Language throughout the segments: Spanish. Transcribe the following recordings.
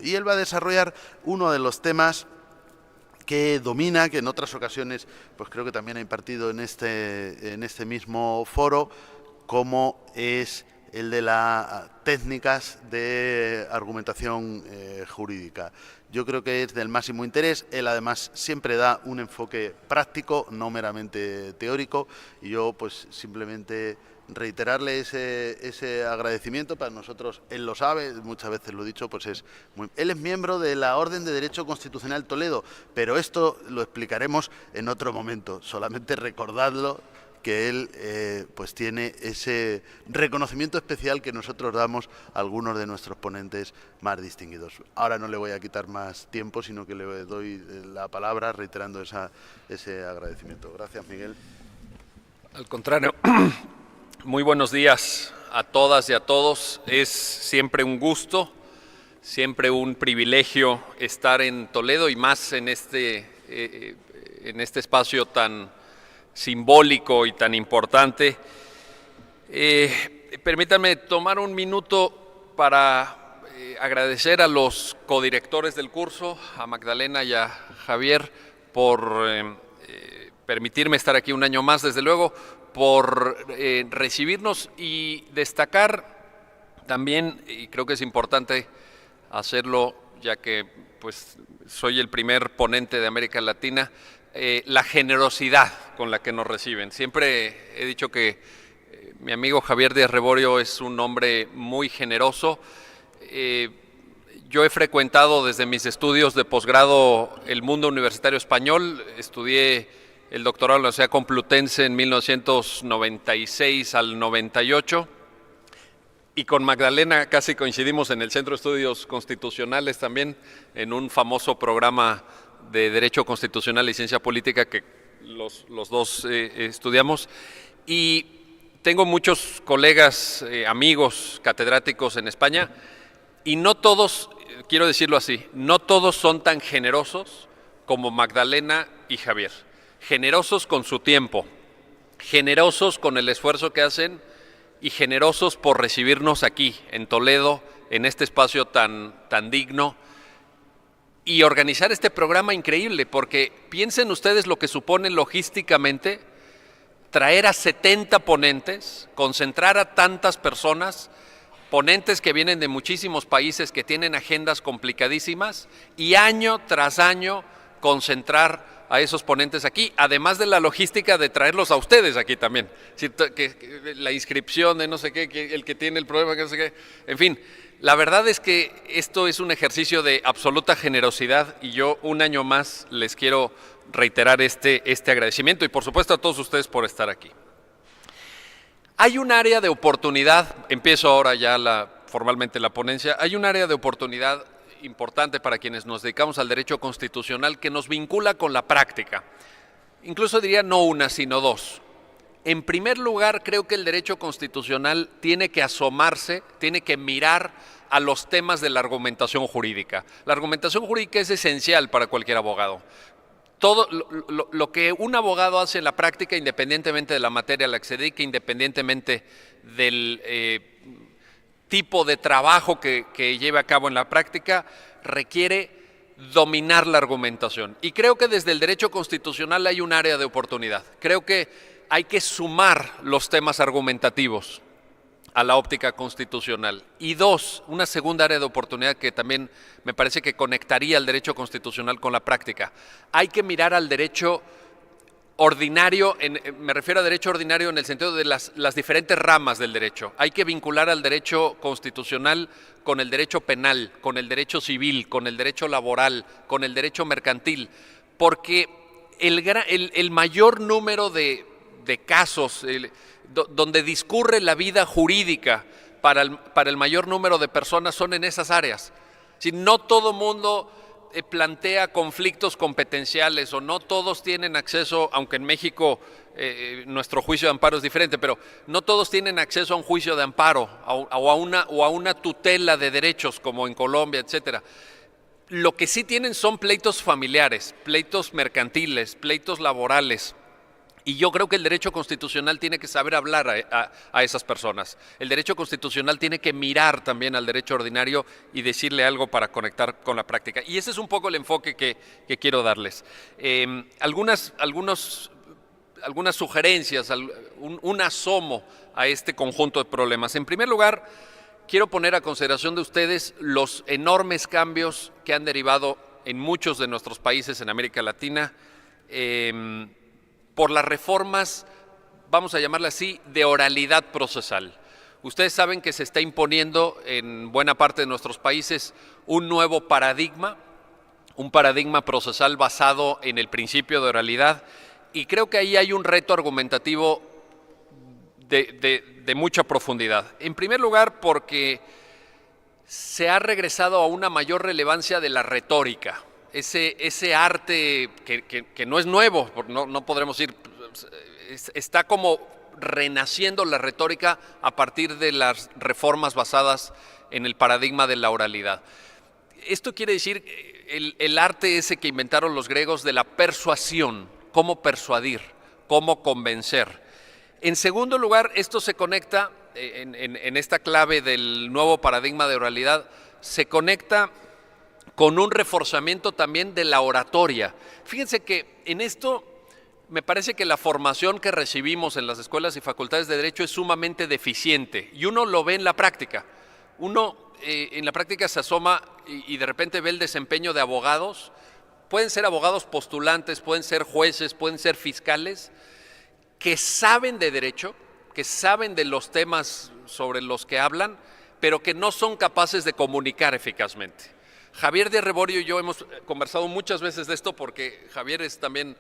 Y él va a desarrollar uno de los temas que domina, que en otras ocasiones pues creo que también ha impartido en este mismo foro, como es el de las técnicas de argumentación jurídica. Yo creo que es del máximo interés. Él además siempre da un enfoque práctico, no meramente teórico, y yo pues simplemente reiterarle ese agradecimiento. Para nosotros, él lo sabe, muchas veces lo he dicho, pues él es miembro de la Orden de Derecho Constitucional Toledo, pero esto lo explicaremos en otro momento. Solamente recordadlo, que él pues tiene ese reconocimiento especial que nosotros damos a algunos de nuestros ponentes más distinguidos. Ahora no le voy a quitar más tiempo, sino que le doy la palabra reiterando ese agradecimiento. Gracias, Miguel. Al contrario, muy buenos días a todas y a todos. Es siempre un gusto, siempre un privilegio estar en Toledo, y más en este espacio tan simbólico y tan importante. Permítanme tomar un minuto para agradecer a los codirectores del curso, a Magdalena y a Javier, por permitirme estar aquí un año más, desde luego, por recibirnos, y destacar también, y creo que es importante hacerlo ya que pues soy el primer ponente de América Latina, la generosidad con la que nos reciben. Siempre he dicho que mi amigo Javier Díaz Reborio es un hombre muy generoso. Yo he frecuentado desde mis estudios de posgrado el mundo universitario español. Estudié el doctorado en la Universidad Complutense en 1996 al 98. Y con Magdalena casi coincidimos en el Centro de Estudios Constitucionales también, en un famoso programa de Derecho Constitucional y Ciencia Política que los dos estudiamos. Y tengo muchos colegas, amigos, catedráticos en España, y no todos, quiero decirlo así, no todos son tan generosos como Magdalena y Javier. Generosos con su tiempo, generosos con el esfuerzo que hacen, y generosos por recibirnos aquí en Toledo, en este espacio tan digno, y organizar este programa increíble, porque piensen ustedes lo que supone logísticamente traer a 70 ponentes, concentrar a tantas personas, ponentes que vienen de muchísimos países, que tienen agendas complicadísimas, y año tras año concentrar a esos ponentes aquí, además de la logística de traerlos a ustedes aquí también. Que la inscripción de no sé qué, que el que tiene el problema, que no sé qué, en fin. La verdad es que esto es un ejercicio de absoluta generosidad, y yo un año más les quiero reiterar este agradecimiento, y por supuesto a todos ustedes por estar aquí. Hay un área de oportunidad, empiezo ahora ya formalmente la ponencia, hay un área de oportunidad importante para quienes nos dedicamos al derecho constitucional que nos vincula con la práctica. Incluso diría no una, sino dos. En primer lugar, creo que el derecho constitucional tiene que asomarse, tiene que mirar a los temas de la argumentación jurídica. La argumentación jurídica es esencial para cualquier abogado. Todo lo que un abogado hace en la práctica, independientemente de la materia a la que se dedique, independientemente del tipo de trabajo que lleve a cabo en la práctica, requiere dominar la argumentación. Y creo que desde el derecho constitucional hay un área de oportunidad. Creo que hay que sumar los temas argumentativos a la óptica constitucional. Y dos, una segunda área de oportunidad que también me parece que conectaría el derecho constitucional con la práctica. Hay que mirar al derecho ordinario, me refiero a derecho ordinario en el sentido de las diferentes ramas del derecho. Hay que vincular al derecho constitucional con el derecho penal, con el derecho civil, con el derecho laboral, con el derecho mercantil, porque el mayor número de casos donde discurre la vida jurídica para el mayor número de personas son en esas áreas. Si no todo mundo plantea conflictos competenciales, o no todos tienen acceso, aunque en México nuestro juicio de amparo es diferente, pero no todos tienen acceso a un juicio de amparo o a una tutela de derechos como en Colombia, etcétera. Lo que sí tienen son pleitos familiares, pleitos mercantiles, pleitos laborales, Y yo creo que el derecho constitucional tiene que saber hablar a esas personas. El derecho constitucional tiene que mirar también al derecho ordinario y decirle algo para conectar con la práctica. Y ese es un poco el enfoque que quiero darles. Algunas sugerencias, un asomo a este conjunto de problemas. En primer lugar, quiero poner a consideración de ustedes los enormes cambios que han derivado en muchos de nuestros países en América Latina, por las reformas, vamos a llamarla así, de oralidad procesal. Ustedes saben que se está imponiendo en buena parte de nuestros países un nuevo paradigma, un paradigma procesal basado en el principio de oralidad, y creo que ahí hay un reto argumentativo de mucha profundidad. En primer lugar, porque se ha regresado a una mayor relevancia de la retórica. Ese arte que no es nuevo, no podremos decir, está como renaciendo la retórica a partir de las reformas basadas en el paradigma de la oralidad. Esto quiere decir el arte ese que inventaron los griegos de la persuasión, cómo persuadir, cómo convencer. En segundo lugar, esto se conecta, en esta clave del nuevo paradigma de oralidad, se conecta con un reforzamiento también de la oratoria. Fíjense que en esto me parece que la formación que recibimos en las escuelas y facultades de Derecho es sumamente deficiente y uno lo ve en la práctica. Uno en la práctica se asoma y de repente ve el desempeño de abogados. Pueden ser abogados postulantes, pueden ser jueces, pueden ser fiscales, que saben de derecho, que saben de los temas sobre los que hablan, pero que no son capaces de comunicar eficazmente. Javier de Reborio y yo hemos conversado muchas veces de esto porque Javier es también,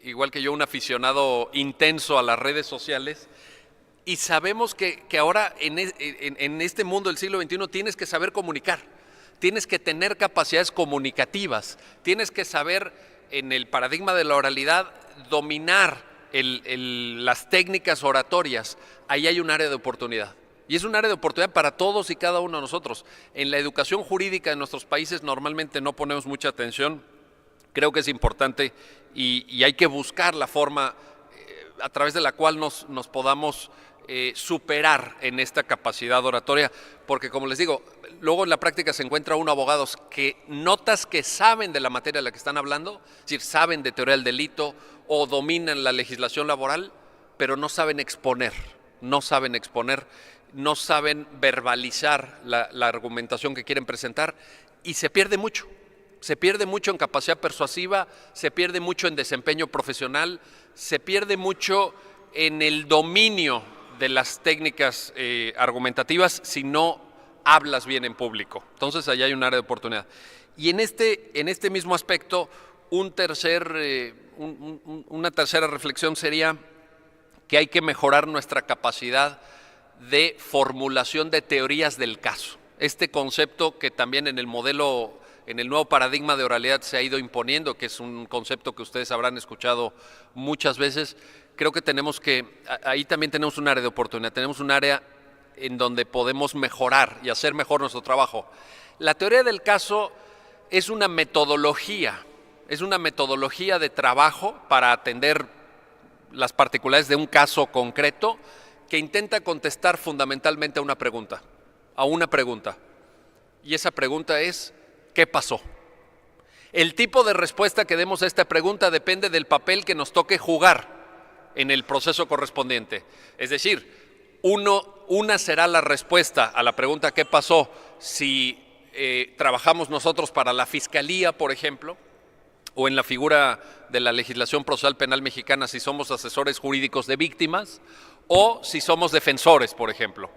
igual que yo, un aficionado intenso a las redes sociales y sabemos que ahora en este mundo del siglo XXI tienes que saber comunicar, tienes que tener capacidades comunicativas, tienes que saber en el paradigma de la oralidad dominar las técnicas oratorias. Ahí hay un área de oportunidad. Y es un área de oportunidad para todos y cada uno de nosotros. En la educación jurídica de nuestros países normalmente no ponemos mucha atención. Creo que es importante y hay que buscar la forma a través de la cual nos podamos superar en esta capacidad oratoria. Porque como les digo, luego en la práctica se encuentra uno abogados que notas que saben de la materia de la que están hablando, es decir, saben de teoría del delito o dominan la legislación laboral, pero no saben exponer, no saben verbalizar la argumentación que quieren presentar y se pierde mucho. Se pierde mucho en capacidad persuasiva, se pierde mucho en desempeño profesional, se pierde mucho en el dominio de las técnicas argumentativas si no hablas bien en público. Entonces allá hay un área de oportunidad. Y en este mismo aspecto, una tercera reflexión sería que hay que mejorar nuestra capacidad de formulación de teorías del caso. Este concepto que también en el nuevo paradigma de oralidad se ha ido imponiendo, que es un concepto que ustedes habrán escuchado muchas veces, creo que ahí también tenemos un área de oportunidad, tenemos un área en donde podemos mejorar y hacer mejor nuestro trabajo. La teoría del caso es una metodología de trabajo para atender las particularidades de un caso concreto, que intenta contestar fundamentalmente a una pregunta. Y esa pregunta es, ¿qué pasó? El tipo de respuesta que demos a esta pregunta depende del papel que nos toque jugar en el proceso correspondiente. Es decir, una será la respuesta a la pregunta ¿qué pasó? Si trabajamos nosotros para la Fiscalía, por ejemplo, o en la figura de la legislación procesal penal mexicana si somos asesores jurídicos de víctimas, o si somos defensores, por ejemplo.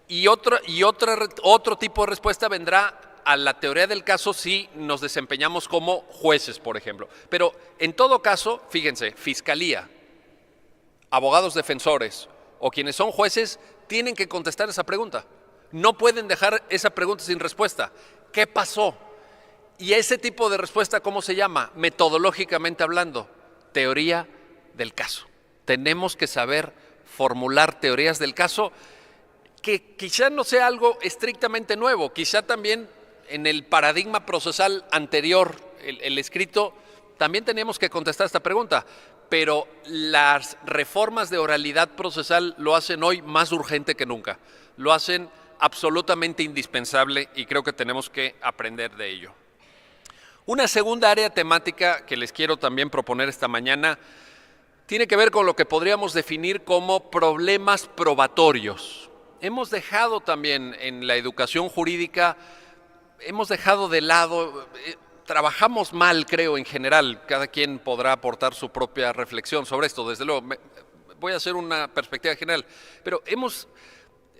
Y otro tipo de respuesta vendrá a la teoría del caso si nos desempeñamos como jueces, por ejemplo. Pero en todo caso, fíjense, Fiscalía, abogados defensores o quienes son jueces tienen que contestar esa pregunta. No pueden dejar esa pregunta sin respuesta. ¿Qué pasó? Y ese tipo de respuesta, ¿cómo se llama? Metodológicamente hablando, teoría del caso. Tenemos que saber formular teorías del caso que quizá no sea algo estrictamente nuevo, quizá también en el paradigma procesal anterior, el escrito, también teníamos que contestar esta pregunta. pero las reformas de oralidad procesal lo hacen hoy más urgente que nunca. Lo hacen absolutamente indispensable y creo que tenemos que aprender de ello. Una segunda área temática que les quiero también proponer esta mañana tiene que ver con lo que podríamos definir como problemas probatorios. Hemos dejado también en la educación jurídica, hemos dejado de lado, trabajamos mal, creo, en general. Cada quien podrá aportar su propia reflexión sobre esto, desde luego. Voy a hacer una perspectiva general, pero hemos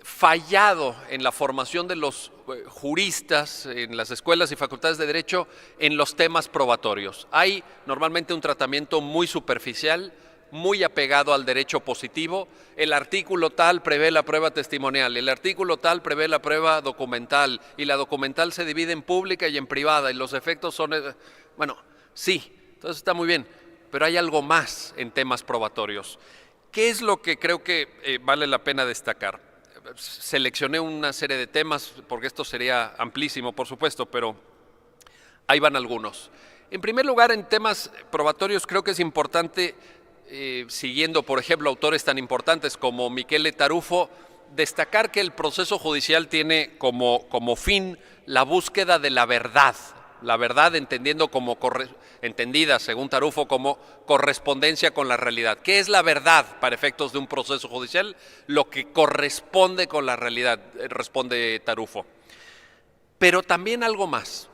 fallado en la formación de los juristas en las escuelas y facultades de Derecho en los temas probatorios. Hay normalmente un tratamiento muy superficial, muy apegado al derecho positivo. El artículo tal prevé la prueba testimonial, el artículo tal prevé la prueba documental, y la documental se divide en pública y en privada, y los efectos son... Bueno, sí, entonces está muy bien, pero hay algo más en temas probatorios. ¿Qué es lo que creo que vale la pena destacar? Seleccioné una serie de temas, porque esto sería amplísimo, por supuesto, pero ahí van algunos. En primer lugar, en temas probatorios creo que es importante, siguiendo, por ejemplo, autores tan importantes como Michele Tarufo, destacar que el proceso judicial tiene como fin la búsqueda de la verdad entendida, según Tarufo, como correspondencia con la realidad. ¿Qué es la verdad para efectos de un proceso judicial? Lo que corresponde con la realidad, responde Tarufo. Pero también algo más.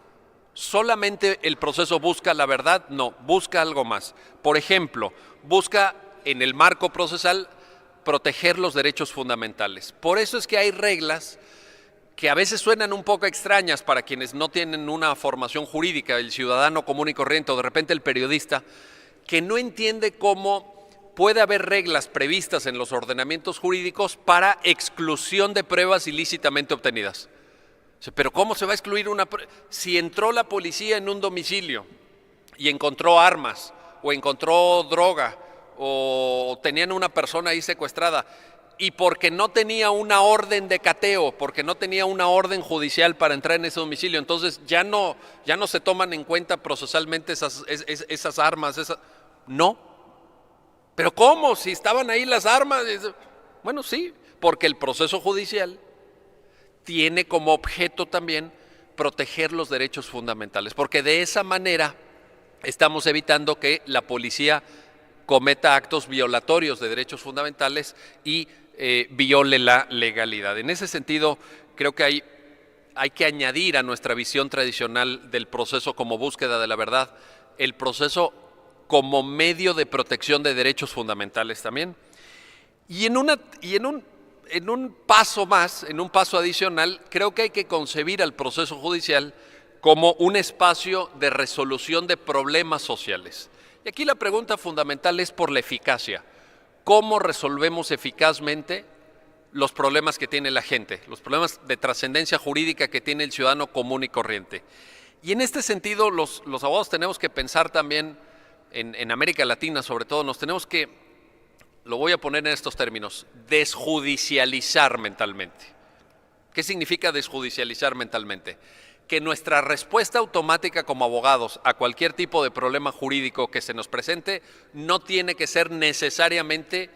¿Solamente el proceso busca la verdad? No, busca algo más. Por ejemplo, busca en el marco procesal proteger los derechos fundamentales. Por eso es que hay reglas que a veces suenan un poco extrañas para quienes no tienen una formación jurídica, el ciudadano común y corriente o de repente el periodista, que no entiende cómo puede haber reglas previstas en los ordenamientos jurídicos para exclusión de pruebas ilícitamente obtenidas. Pero ¿cómo se va a excluir una prueba? Si entró la policía en un domicilio y encontró armas o encontró droga o tenían una persona ahí secuestrada, y porque no tenía una orden de cateo, porque no tenía una orden judicial para entrar en ese domicilio, entonces ya no se toman en cuenta procesalmente esas armas. No. ¿Pero cómo? Si estaban ahí las armas. Bueno, sí, porque el proceso judicial tiene como objeto también proteger los derechos fundamentales, porque de esa manera estamos evitando que la policía cometa actos violatorios de derechos fundamentales y viole la legalidad. En ese sentido, creo que hay que añadir a nuestra visión tradicional del proceso como búsqueda de la verdad, el proceso como medio de protección de derechos fundamentales también. Y en un paso más, en un paso adicional, creo que hay que concebir al proceso judicial como un espacio de resolución de problemas sociales. Y aquí la pregunta fundamental es por la eficacia. ¿Cómo resolvemos eficazmente los problemas que tiene la gente, los problemas de trascendencia jurídica que tiene el ciudadano común y corriente? Y en este sentido, los abogados tenemos que pensar también, en América Latina sobre todo, nos tenemos que, lo voy a poner en estos términos, desjudicializar mentalmente. ¿Qué significa desjudicializar mentalmente? Que nuestra respuesta automática como abogados a cualquier tipo de problema jurídico que se nos presente no tiene que ser necesariamente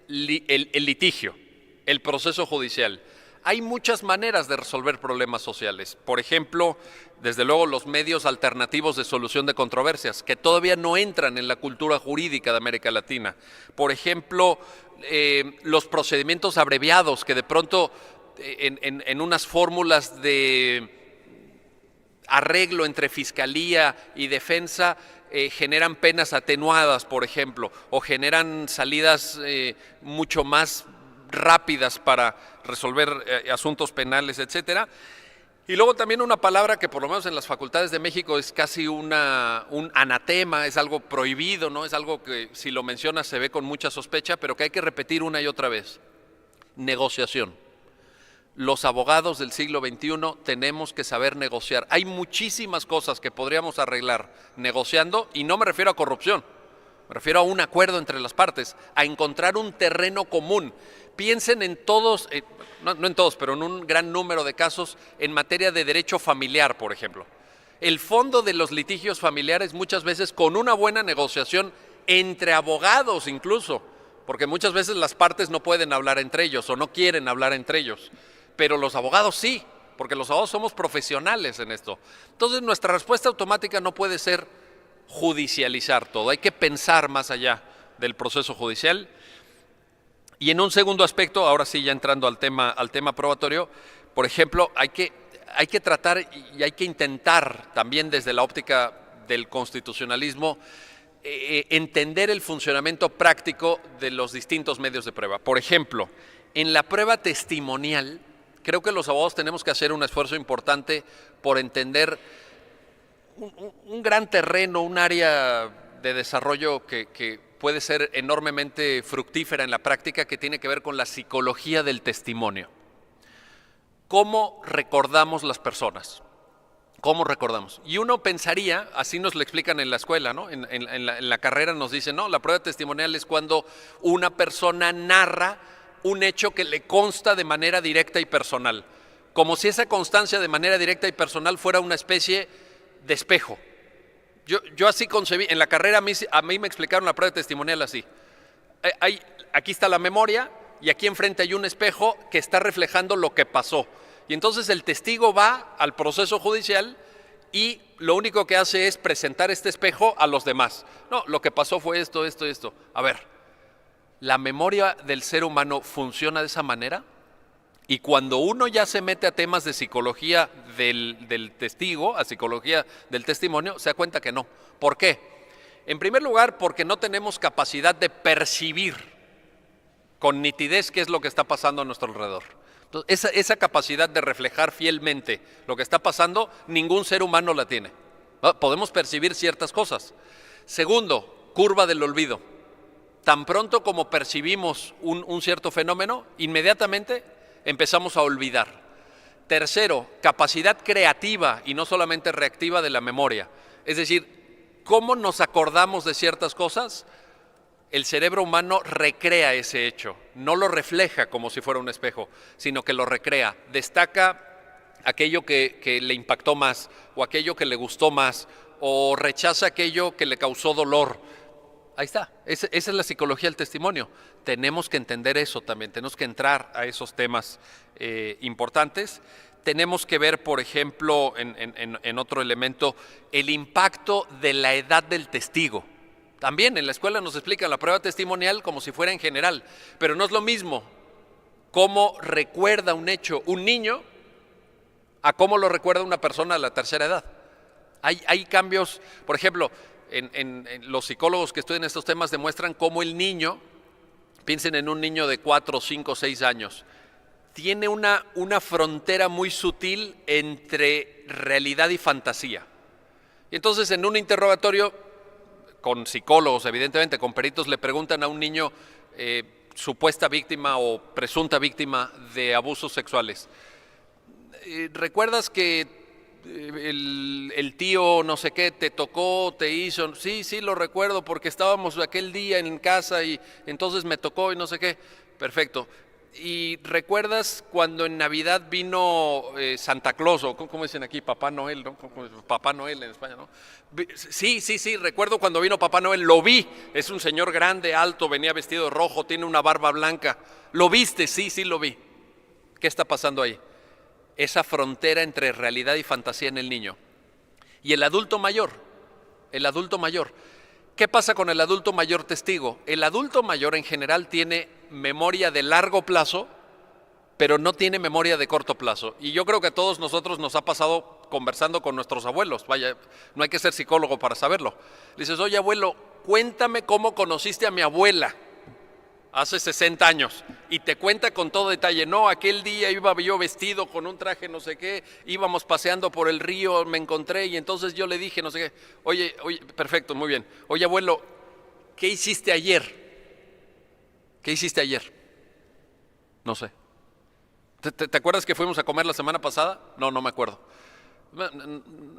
el litigio, el proceso judicial. Hay muchas maneras de resolver problemas sociales. Por ejemplo, desde luego los medios alternativos de solución de controversias, que todavía no entran en la cultura jurídica de América Latina. Por ejemplo, los procedimientos abreviados, que de pronto en unas fórmulas de arreglo entre fiscalía y defensa generan penas atenuadas, por ejemplo, o generan salidas mucho más rápidas para resolver asuntos penales, etcétera. Y luego también una palabra que por lo menos en las facultades de México es casi un anatema, es algo prohibido, ¿no? Es algo que si lo mencionas se ve con mucha sospecha, pero que hay que repetir una y otra vez. Negociación. Los abogados del siglo XXI tenemos que saber negociar. Hay muchísimas cosas que podríamos arreglar negociando, y no me refiero a corrupción, me refiero a un acuerdo entre las partes, a encontrar un terreno común. Piensen en todos, no en todos, pero en un gran número de casos en materia de derecho familiar, por ejemplo. El fondo de los litigios familiares muchas veces con una buena negociación entre abogados incluso, porque muchas veces las partes no pueden hablar entre ellos o no quieren hablar entre ellos, pero los abogados sí, porque los abogados somos profesionales en esto. Entonces nuestra respuesta automática no puede ser judicializar todo, hay que pensar más allá del proceso judicial. Y en un segundo aspecto, ahora sí ya entrando al tema probatorio, por ejemplo, hay que tratar y hay que intentar también desde la óptica del constitucionalismo entender el funcionamiento práctico de los distintos medios de prueba. Por ejemplo, en la prueba testimonial, creo que los abogados tenemos que hacer un esfuerzo importante por entender un gran terreno, un área de desarrollo que puede ser enormemente fructífera en la práctica, que tiene que ver con la psicología del testimonio. ¿Cómo recordamos las personas? ¿Cómo recordamos? Y uno pensaría, así nos lo explican en la escuela, ¿no? En la carrera nos dicen, no, la prueba testimonial es cuando una persona narra un hecho que le consta de manera directa y personal, como si esa constancia de manera directa y personal fuera una especie de espejo. Yo así concebí, en la carrera a mí me explicaron la prueba testimonial así. Aquí está la memoria y aquí enfrente hay un espejo que está reflejando lo que pasó. Y entonces el testigo va al proceso judicial y lo único que hace es presentar este espejo a los demás. No, lo que pasó fue esto, esto, esto. A ver, ¿la memoria del ser humano funciona de esa manera? Y cuando uno ya se mete a temas de psicología del testigo, a psicología del testimonio, se da cuenta que no. ¿Por qué? En primer lugar, porque no tenemos capacidad de percibir con nitidez qué es lo que está pasando a nuestro alrededor. Entonces, esa capacidad de reflejar fielmente lo que está pasando, ningún ser humano la tiene. Podemos percibir ciertas cosas. Segundo, curva del olvido. Tan pronto como percibimos un cierto fenómeno, inmediatamente empezamos a olvidar. Tercero, capacidad creativa y no solamente reactiva de la memoria. Es decir, ¿cómo nos acordamos de ciertas cosas? El cerebro humano recrea ese hecho, no lo refleja como si fuera un espejo, sino que lo recrea, destaca aquello que le impactó más, o aquello que le gustó más, o rechaza aquello que le causó dolor. Ahí está, esa es la psicología del testimonio. Tenemos que entender eso también, tenemos que entrar a esos temas importantes. Tenemos que ver, por ejemplo, en otro elemento, el impacto de la edad del testigo. También en la escuela nos explican la prueba testimonial como si fuera en general, pero no es lo mismo cómo recuerda un hecho un niño a cómo lo recuerda una persona de la tercera edad. Hay cambios, por ejemplo, en los psicólogos que estudian estos temas demuestran cómo el niño, piensen en un niño de 4, 5, 6 años, tiene una frontera muy sutil entre realidad y fantasía. Y entonces en un interrogatorio, con psicólogos, evidentemente, con peritos, le preguntan a un niño supuesta víctima o presunta víctima de abusos sexuales. ¿Recuerdas que el tío no sé qué te tocó, te hizo? Sí, lo recuerdo porque estábamos aquel día en casa y entonces me tocó y no sé qué. Perfecto. ¿Y recuerdas cuando en Navidad vino Santa Claus, o cómo dicen aquí, Papá Noel, ¿no? Papá Noel en España, ¿no? Sí, recuerdo cuando vino Papá Noel, lo vi, es un señor grande, alto, venía vestido de rojo, tiene una barba blanca. ¿Lo viste? Sí, lo vi. ¿Qué está pasando ahí? Esa frontera entre realidad y fantasía en el niño. Y el adulto mayor. ¿Qué pasa con el adulto mayor testigo? El adulto mayor en general tiene memoria de largo plazo, pero no tiene memoria de corto plazo. Y yo creo que a todos nosotros nos ha pasado conversando con nuestros abuelos. Vaya, no hay que ser psicólogo para saberlo. Le dices, oye abuelo, cuéntame cómo conociste a mi abuela hace 60 años. Y te cuenta con todo detalle. No, aquel día iba yo vestido con un traje no sé qué, íbamos paseando por el río, me encontré y entonces yo le dije no sé qué. Oye, perfecto, muy bien. Oye abuelo, ¿qué hiciste ayer? No sé. ¿Te acuerdas que fuimos a comer la semana pasada? No me acuerdo.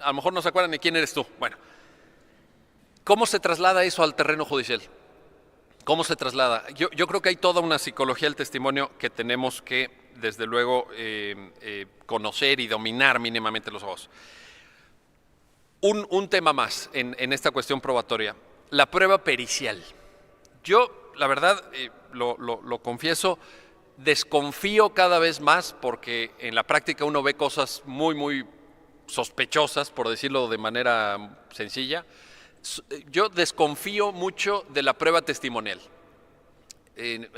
A lo mejor no se acuerdan ni quién eres tú. Bueno, ¿cómo se traslada eso al terreno judicial? ¿Cómo se traslada? Yo creo que hay toda una psicología del testimonio que tenemos que, desde luego, conocer y dominar mínimamente los abogados. Un tema más en esta cuestión probatoria. la prueba pericial. Yo, la verdad, lo confieso, desconfío cada vez más porque en la práctica uno ve cosas muy sospechosas, por decirlo de manera sencilla. Yo desconfío mucho de la prueba testimonial.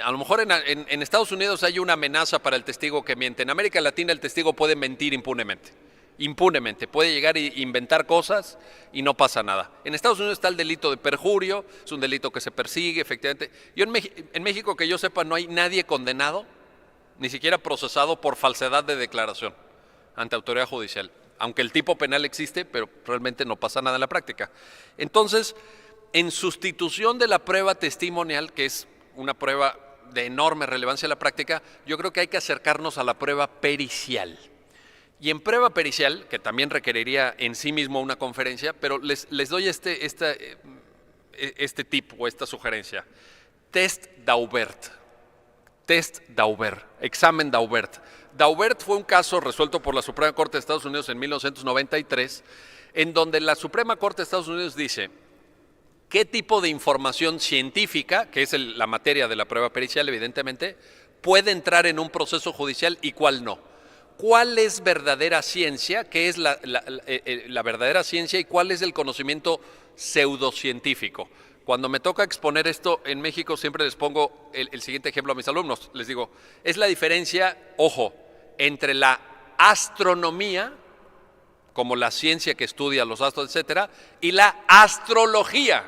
A lo mejor en Estados Unidos hay una amenaza para el testigo que miente. En América Latina el testigo puede mentir impunemente. Impunemente, puede llegar e inventar cosas y no pasa nada. En Estados Unidos está el delito de perjurio, es un delito que se persigue, efectivamente. Yo en México, que yo sepa, no hay nadie condenado, ni siquiera procesado por falsedad de declaración ante autoridad judicial. Aunque el tipo penal existe, pero realmente no pasa nada en la práctica. Entonces, en sustitución de la prueba testimonial, que es una prueba de enorme relevancia en la práctica, yo creo que hay que acercarnos a la prueba pericial. Y en prueba pericial, que también requeriría en sí mismo una conferencia, pero les doy este tip o esta sugerencia. Test Daubert. Test Daubert, examen Daubert. Daubert fue un caso resuelto por la Suprema Corte de Estados Unidos en 1993, en donde la Suprema Corte de Estados Unidos dice qué tipo de información científica, que es la materia de la prueba pericial evidentemente, puede entrar en un proceso judicial y cuál no. ¿Cuál es verdadera ciencia? ¿Qué es la verdadera ciencia y cuál es el conocimiento pseudocientífico? Cuando me toca exponer esto en México siempre les pongo el siguiente ejemplo a mis alumnos. Les digo, es la diferencia, ojo, entre la astronomía, como la ciencia que estudia los astros, etcétera, y la astrología,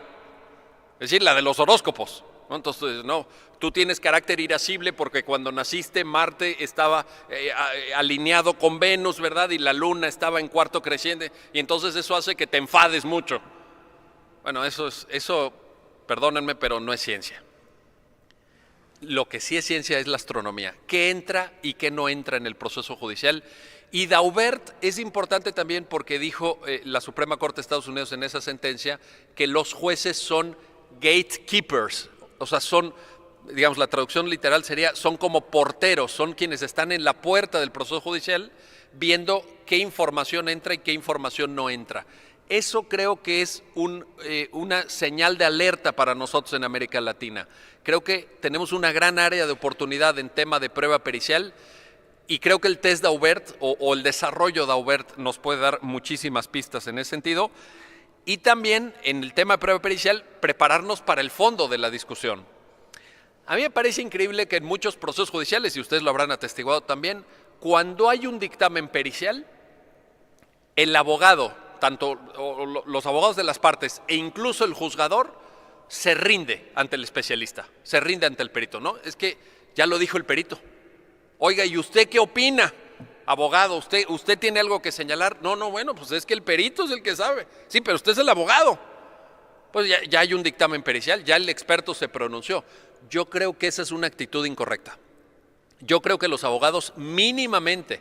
es decir, la de los horóscopos, ¿no? Entonces, no, tú tienes carácter irascible porque cuando naciste Marte estaba alineado con Venus, ¿verdad? Y la Luna estaba en cuarto creciente, y entonces eso hace que te enfades mucho. Bueno, eso, perdónenme, pero no es ciencia. Lo que sí es ciencia es la astronomía, qué entra y qué no entra en el proceso judicial. Y Daubert es importante también porque dijo la Suprema Corte de Estados Unidos en esa sentencia que los jueces son gatekeepers, o sea, son, digamos, la traducción literal sería, son como porteros, son quienes están en la puerta del proceso judicial viendo qué información entra y qué información no entra. Eso creo que es una señal de alerta para nosotros en América Latina. Creo que tenemos una gran área de oportunidad en tema de prueba pericial y creo que el test Daubert o el desarrollo Daubert nos puede dar muchísimas pistas en ese sentido. Y también en el tema de prueba pericial, prepararnos para el fondo de la discusión. A mí me parece increíble que en muchos procesos judiciales, y ustedes lo habrán atestiguado también, cuando hay un dictamen pericial, el abogado, tanto los abogados de las partes e incluso el juzgador, se rinde ante el especialista, se rinde ante el perito, ¿no? Es que ya lo dijo el perito. Oiga, ¿y usted qué opina? Abogado, ¿usted tiene algo que señalar? No, bueno, pues es que el perito es el que sabe. Sí, pero usted es el abogado. Pues ya hay un dictamen pericial, ya el experto se pronunció. Yo creo que esa es una actitud incorrecta. Yo creo que los abogados mínimamente,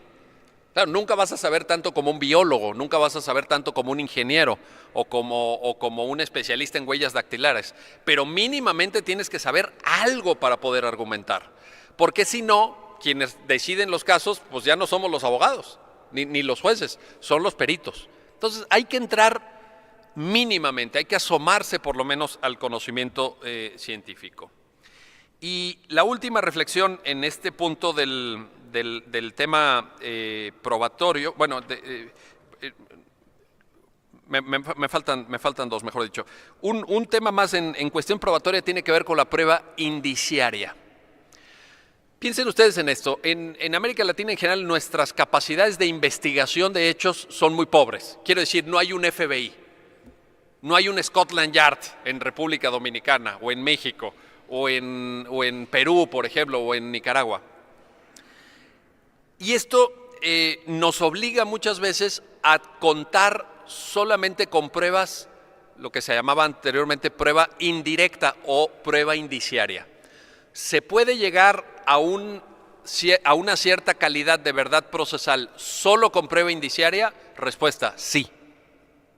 claro, nunca vas a saber tanto como un biólogo, nunca vas a saber tanto como un ingeniero o como un especialista en huellas dactilares, pero mínimamente tienes que saber algo para poder argumentar. Porque si no, quienes deciden los casos, pues ya no somos los abogados, ni los jueces, son los peritos. Entonces hay que entrar mínimamente, hay que asomarse por lo menos al conocimiento científico. Y la última reflexión en este punto del tema probatorio, bueno, me faltan dos, mejor dicho. Un tema más en cuestión probatoria tiene que ver con la prueba indiciaria. Piensen ustedes en esto, en América Latina en general nuestras capacidades de investigación de hechos son muy pobres. Quiero decir, no hay un FBI, no hay un Scotland Yard en República Dominicana o en México o en Perú, por ejemplo, o en Nicaragua. Y esto nos obliga muchas veces a contar solamente con pruebas, lo que se llamaba anteriormente prueba indirecta o prueba indiciaria. ¿Se puede llegar a una cierta calidad de verdad procesal solo con prueba indiciaria? Respuesta, sí.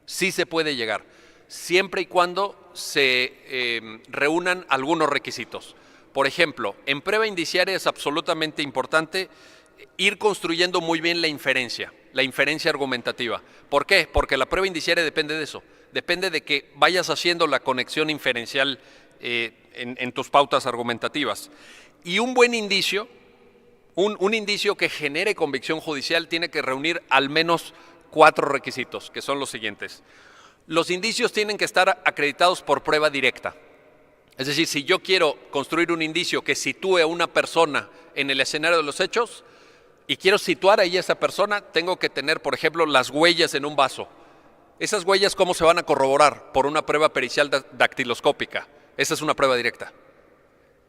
Sí se puede llegar, siempre y cuando se reúnan algunos requisitos. Por ejemplo, en prueba indiciaria es absolutamente importante ir construyendo muy bien la inferencia argumentativa. ¿Por qué? Porque la prueba indiciaria depende de eso, depende de que vayas haciendo la conexión inferencial en tus pautas argumentativas. Y un buen indicio, un indicio que genere convicción judicial tiene que reunir al menos 4 requisitos, que son los siguientes. Los indicios tienen que estar acreditados por prueba directa. Es decir, si yo quiero construir un indicio que sitúe a una persona en el escenario de los hechos y quiero situar ahí a esa persona, tengo que tener, por ejemplo, las huellas en un vaso. Esas huellas, ¿cómo se van a corroborar? Por una prueba pericial dactiloscópica. Esa es una prueba directa.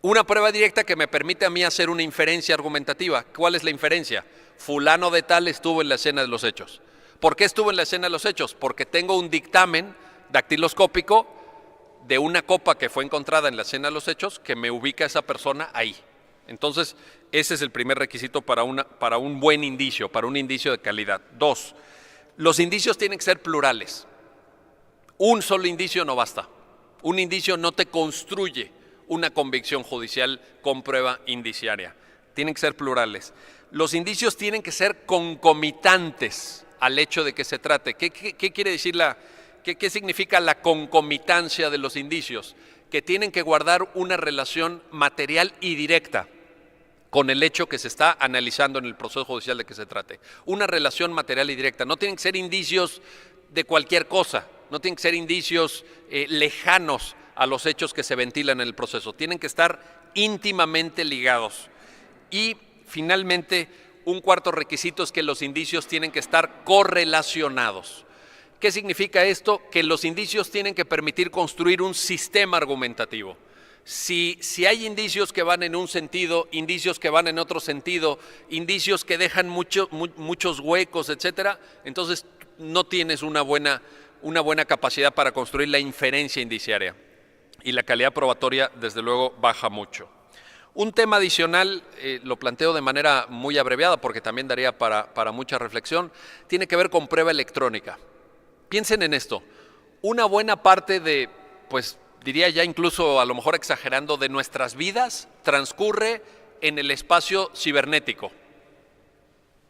Una prueba directa que me permite a mí hacer una inferencia argumentativa. ¿Cuál es la inferencia? Fulano de tal estuvo en la escena de los hechos. ¿Por qué estuvo en la escena de los hechos? Porque tengo un dictamen dactiloscópico de una copa que fue encontrada en la escena de los hechos que me ubica a esa persona ahí. Entonces, ese es el primer requisito para un buen indicio, para un indicio de calidad. 2, los indicios tienen que ser plurales. Un solo indicio no basta. Un indicio no te construye una convicción judicial con prueba indiciaria. Tienen que ser plurales. Los indicios tienen que ser concomitantes al hecho de que se trate. ¿Qué quiere decir qué significa la concomitancia de los indicios? Que tienen que guardar una relación material y directa con el hecho que se está analizando en el proceso judicial de que se trate. Una relación material y directa. No tienen que ser indicios de cualquier cosa, no tienen que ser indicios lejanos a los hechos que se ventilan en el proceso. Tienen que estar íntimamente ligados. Y finalmente, un cuarto requisito es que los indicios tienen que estar correlacionados. ¿Qué significa esto? Que los indicios tienen que permitir construir un sistema argumentativo. Si hay indicios que van en un sentido, indicios que van en otro sentido, indicios que dejan muchos huecos, etcétera, entonces no tienes una buena capacidad para construir la inferencia indiciaria. Y la calidad probatoria, desde luego, baja mucho. Un tema adicional, lo planteo de manera muy abreviada porque también daría para mucha reflexión, tiene que ver con prueba electrónica. Piensen en esto, una buena parte de, pues diría ya incluso a lo mejor exagerando, de nuestras vidas transcurre en el espacio cibernético.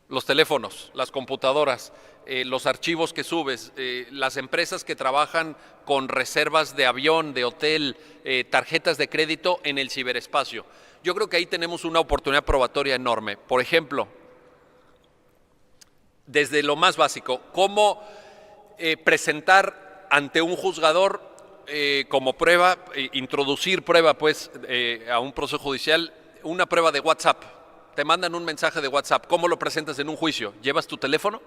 Los teléfonos, las computadoras, los archivos que subes, las empresas que trabajan con reservas de avión, de hotel, tarjetas de crédito en el ciberespacio. Yo creo que ahí tenemos una oportunidad probatoria enorme. Por ejemplo, desde lo más básico, cómo presentar ante un juzgador como prueba, introducir prueba pues a un proceso judicial, una prueba de WhatsApp. Te mandan un mensaje de WhatsApp, ¿cómo lo presentas en un juicio? ¿Llevas tu teléfono?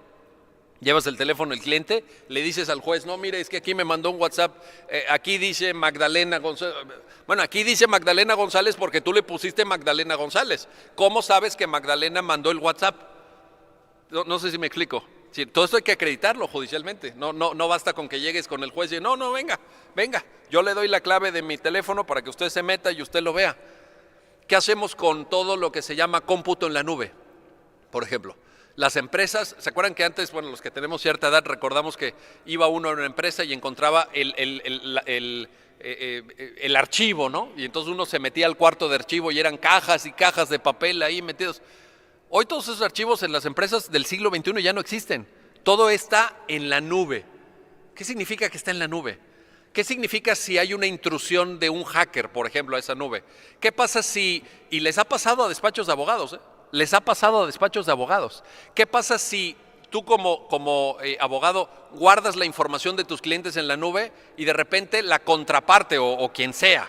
Llevas el teléfono del cliente, le dices al juez, no, mire, es que aquí me mandó un WhatsApp, aquí dice Magdalena González. Bueno, aquí dice Magdalena González porque tú le pusiste Magdalena González. ¿Cómo sabes que Magdalena mandó el WhatsApp? No sé si me explico. Sí, todo esto hay que acreditarlo judicialmente. No basta con que llegues con el juez y no, venga, yo le doy la clave de mi teléfono para que usted se meta y usted lo vea. ¿Qué hacemos con todo lo que se llama cómputo en la nube? Por ejemplo, las empresas, ¿se acuerdan que antes, bueno, los que tenemos cierta edad, recordamos que iba uno a una empresa y encontraba el archivo, ¿no? Y entonces uno se metía al cuarto de archivo y eran cajas y cajas de papel ahí metidos. Hoy todos esos archivos en las empresas del siglo XXI ya no existen. Todo está en la nube. ¿Qué significa que está en la nube? ¿Qué significa si hay una intrusión de un hacker, por ejemplo, a esa nube? ¿Qué pasa si, y les ha pasado a despachos de abogados, les ha pasado a despachos de abogados, qué pasa si tú como abogado guardas la información de tus clientes en la nube y de repente la contraparte o quien sea,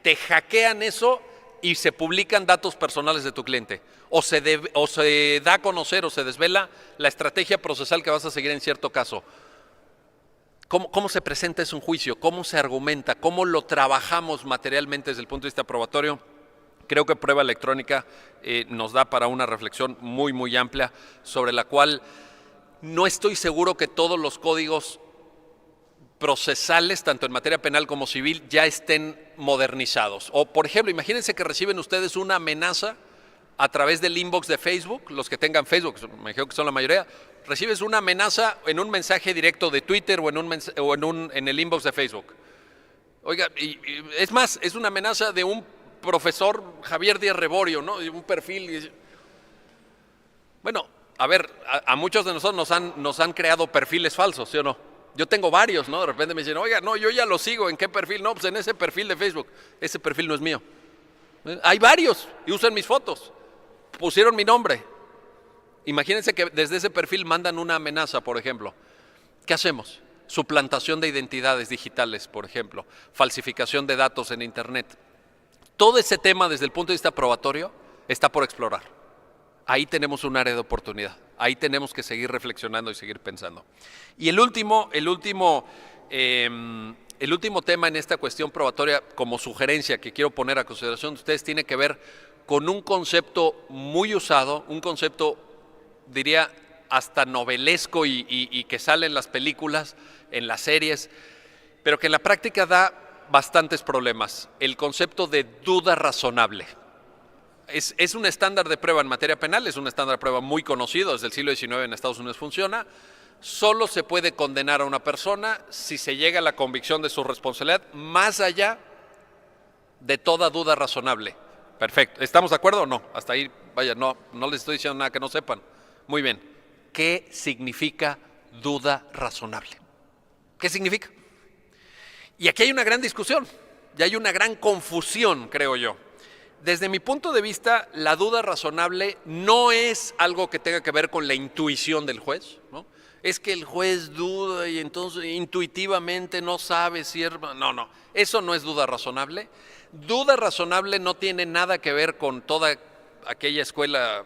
te hackean eso y se publican datos personales de tu cliente? O se da a conocer o se desvela la estrategia procesal que vas a seguir en cierto caso. ¿Cómo se presenta eso en juicio? ¿Cómo se argumenta? ¿Cómo lo trabajamos materialmente desde el punto de vista probatorio? Creo que prueba electrónica nos da para una reflexión muy, muy amplia sobre la cual no estoy seguro que todos los códigos procesales, tanto en materia penal como civil, ya estén modernizados. O, por ejemplo, imagínense que reciben ustedes una amenaza a través del inbox de Facebook, los que tengan Facebook, me imagino que son la mayoría, recibes una amenaza en un mensaje directo de Twitter o en el inbox de Facebook. Oiga, y es más, es una amenaza de un profesor Javier Díaz Reborio, ¿no? Un perfil. Bueno, a ver, a muchos de nosotros nos han creado perfiles falsos, ¿sí o no? Yo tengo varios, ¿no? De repente me dicen, oiga, no, yo ya lo sigo, ¿en qué perfil? No, pues en ese perfil de Facebook. Ese perfil no es mío. Hay varios y usan mis fotos. Pusieron mi nombre. Imagínense que desde ese perfil mandan una amenaza, por ejemplo. ¿Qué hacemos? Suplantación de identidades digitales, por ejemplo. Falsificación de datos en Internet. Todo ese tema desde el punto de vista probatorio está por explorar. Ahí tenemos un área de oportunidad. Ahí tenemos que seguir reflexionando y seguir pensando. Y el último tema en esta cuestión probatoria, como sugerencia que quiero poner a consideración de ustedes, tiene que ver con un concepto muy usado, un concepto, diría, hasta novelesco y que sale en las películas, en las series, pero que en la práctica da bastantes problemas. El concepto de duda razonable. Es un estándar de prueba en materia penal, es un estándar de prueba muy conocido, desde el siglo XIX en Estados Unidos funciona. Solo se puede condenar a una persona si se llega a la convicción de su responsabilidad más allá de toda duda razonable. Perfecto. ¿Estamos de acuerdo o no? Hasta ahí, vaya, no les estoy diciendo nada que no sepan. Muy bien. ¿Qué significa duda razonable? ¿Qué significa? Y aquí hay una gran discusión, y hay una gran confusión, creo yo. Desde mi punto de vista, la duda razonable no es algo que tenga que ver con la intuición del juez, ¿no? Es que el juez duda y entonces intuitivamente no sabe si es... No, eso no es duda razonable. Duda razonable no tiene nada que ver con toda aquella escuela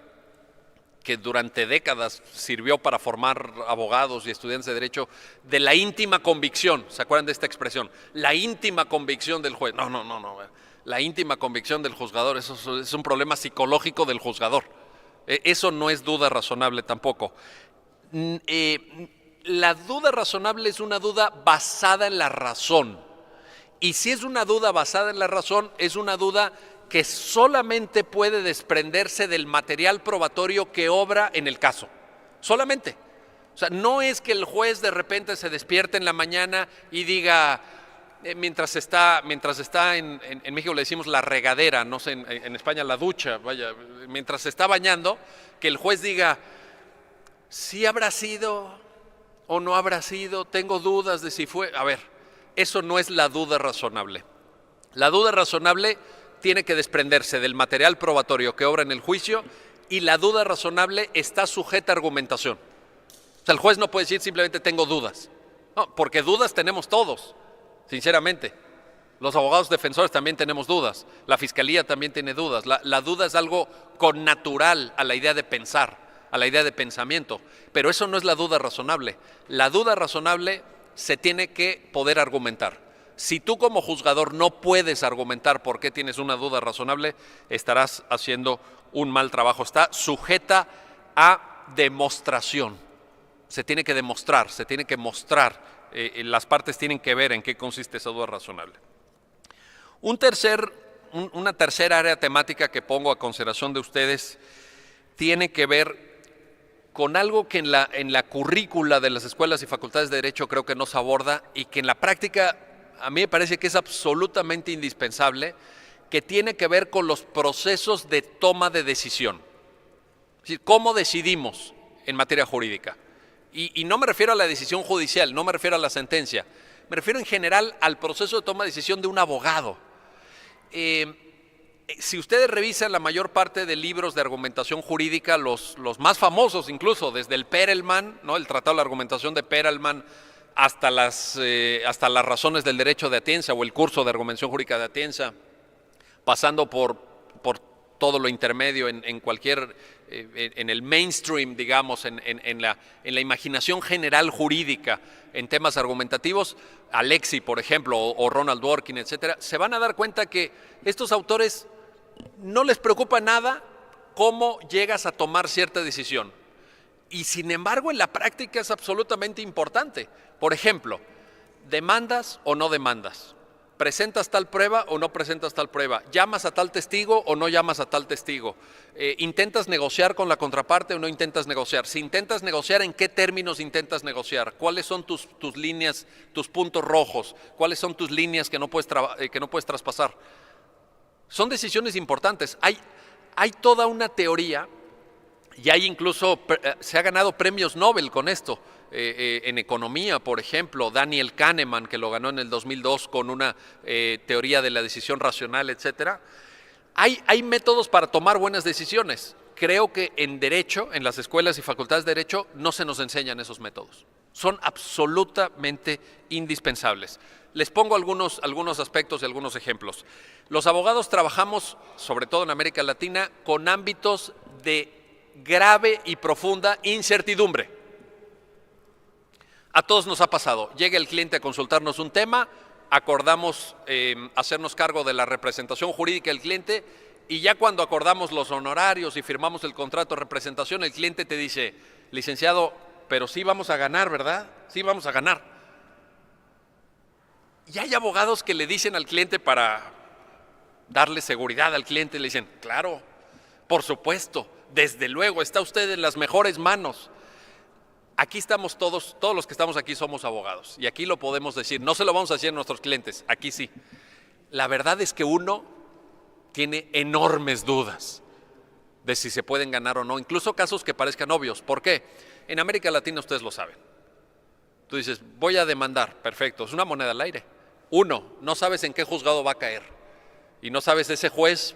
que durante décadas sirvió para formar abogados y estudiantes de derecho, de la íntima convicción. ¿Se acuerdan de esta expresión? La íntima convicción del juez. No. La íntima convicción del juzgador, eso es un problema psicológico del juzgador. Eso no es duda razonable tampoco. La duda razonable es una duda basada en la razón. Y si es una duda basada en la razón, es una duda que solamente puede desprenderse del material probatorio que obra en el caso. Solamente. O sea, no es que el juez de repente se despierte en la mañana y diga... Mientras está en México le decimos la regadera, no sé, en España la ducha, vaya, mientras se está bañando, que el juez diga, ¿sí habrá sido o no habrá sido? Tengo dudas de si fue. A ver, eso no es la duda razonable. La duda razonable tiene que desprenderse del material probatorio que obra en el juicio y la duda razonable está sujeta a argumentación. O sea, el juez no puede decir simplemente tengo dudas, no, porque dudas tenemos todos. Sinceramente, los abogados defensores también tenemos dudas, la fiscalía también tiene dudas. La duda es algo connatural a la idea de pensar, a la idea de pensamiento, pero eso no es la duda razonable. La duda razonable se tiene que poder argumentar. Si tú como juzgador no puedes argumentar por qué tienes una duda razonable, estarás haciendo un mal trabajo. Está sujeta a demostración. Se tiene que demostrar, se tiene que mostrar. Las partes tienen que ver en qué consiste esa duda razonable. Una tercera área temática que pongo a consideración de ustedes tiene que ver con algo que en la currícula de las escuelas y facultades de Derecho creo que no se aborda y que en la práctica a mí me parece que es absolutamente indispensable, que tiene que ver con los procesos de toma de decisión. Es decir, ¿cómo decidimos en materia jurídica? Y no me refiero a la decisión judicial, no me refiero a la sentencia, me refiero en general al proceso de toma de decisión de un abogado. Si ustedes revisan la mayor parte de libros de argumentación jurídica, los más famosos incluso, desde el Perelman, ¿no? El Tratado de la Argumentación de Perelman, hasta las razones del derecho de Atienza o el curso de argumentación jurídica de Atienza, pasando por todo lo intermedio en cualquier, en el mainstream, digamos, en la imaginación general jurídica, en temas argumentativos, Alexi, por ejemplo, o Ronald Dworkin, etcétera, se van a dar cuenta que estos autores no les preocupa nada cómo llegas a tomar cierta decisión. Y sin embargo, en la práctica es absolutamente importante. Por ejemplo, ¿demandas o no demandas? ¿Presentas tal prueba o no presentas tal prueba? ¿Llamas a tal testigo o no llamas a tal testigo? ¿Intentas negociar con la contraparte o no intentas negociar? Si intentas negociar, ¿en qué términos intentas negociar? ¿Cuáles son tus líneas, tus puntos rojos? ¿Cuáles son tus líneas que no puedes traspasar? Son decisiones importantes. Hay toda una teoría y hay incluso, se ha ganado premios Nobel con esto, en economía, por ejemplo, Daniel Kahneman, que lo ganó en el 2002 con una teoría de la decisión racional, etcétera. Hay métodos para tomar buenas decisiones. Creo que en derecho, en las escuelas y facultades de derecho, no se nos enseñan esos métodos. Son absolutamente indispensables. Les pongo algunos aspectos y algunos ejemplos. Los abogados trabajamos, sobre todo en América Latina, con ámbitos de grave y profunda incertidumbre. A todos nos ha pasado. Llega el cliente a consultarnos un tema, acordamos hacernos cargo de la representación jurídica del cliente y ya cuando acordamos los honorarios y firmamos el contrato de representación, el cliente te dice, licenciado, pero sí vamos a ganar, ¿verdad? Sí vamos a ganar. Y hay abogados que le dicen al cliente para darle seguridad al cliente, le dicen, claro, por supuesto, desde luego, está usted en las mejores manos. Aquí estamos todos los que estamos aquí somos abogados y aquí lo podemos decir, no se lo vamos a decir a nuestros clientes, aquí sí. La verdad es que uno tiene enormes dudas de si se pueden ganar o no, incluso casos que parezcan obvios. ¿Por qué? En América Latina ustedes lo saben. Tú dices, voy a demandar, perfecto, es una moneda al aire. Uno, no sabes en qué juzgado va a caer y no sabes ese juez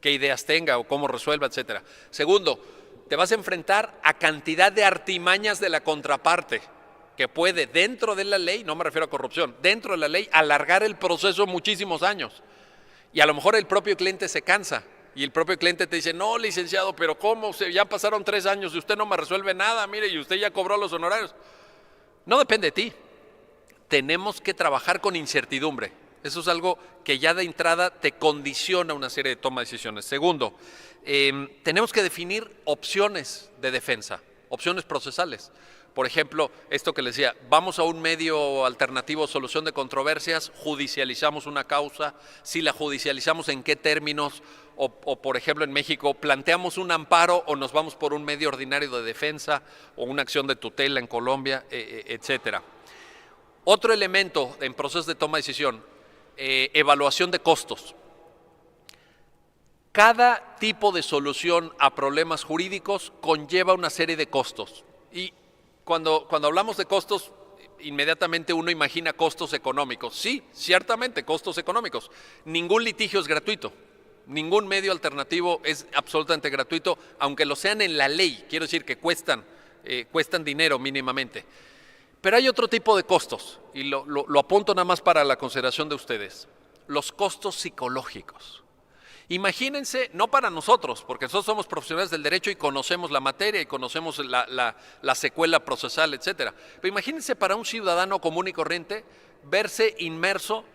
qué ideas tenga o cómo resuelva, etcétera. Segundo, te vas a enfrentar a cantidad de artimañas de la contraparte que puede, dentro de la ley, no me refiero a corrupción, dentro de la ley, alargar el proceso muchísimos años. Y a lo mejor el propio cliente se cansa y el propio cliente te dice, no, licenciado, pero ¿cómo? Ya pasaron 3 años y usted no me resuelve nada, mire, y usted ya cobró los honorarios. No depende de ti. Tenemos que trabajar con incertidumbre. Eso es algo que ya de entrada te condiciona una serie de toma de decisiones. Segundo, tenemos que definir opciones de defensa, opciones procesales. Por ejemplo, esto que les decía, vamos a un medio alternativo, solución de controversias, judicializamos una causa, si la judicializamos, ¿en qué términos? O por ejemplo, en México, planteamos un amparo o nos vamos por un medio ordinario de defensa o una acción de tutela en Colombia, etcétera. Otro elemento en procesos de toma de decisión, evaluación de costos. Cada tipo de solución a problemas jurídicos conlleva una serie de costos. Y cuando hablamos de costos, inmediatamente uno imagina costos económicos. Sí, ciertamente, costos económicos. Ningún litigio es gratuito. Ningún medio alternativo es absolutamente gratuito, aunque lo sean en la ley. Quiero decir que cuestan dinero mínimamente. Pero hay otro tipo de costos, y lo apunto nada más para la consideración de ustedes. Los costos psicológicos. Imagínense, no para nosotros, porque nosotros somos profesionales del derecho y conocemos la materia y conocemos la secuela procesal, etcétera. Pero imagínense para un ciudadano común y corriente verse inmerso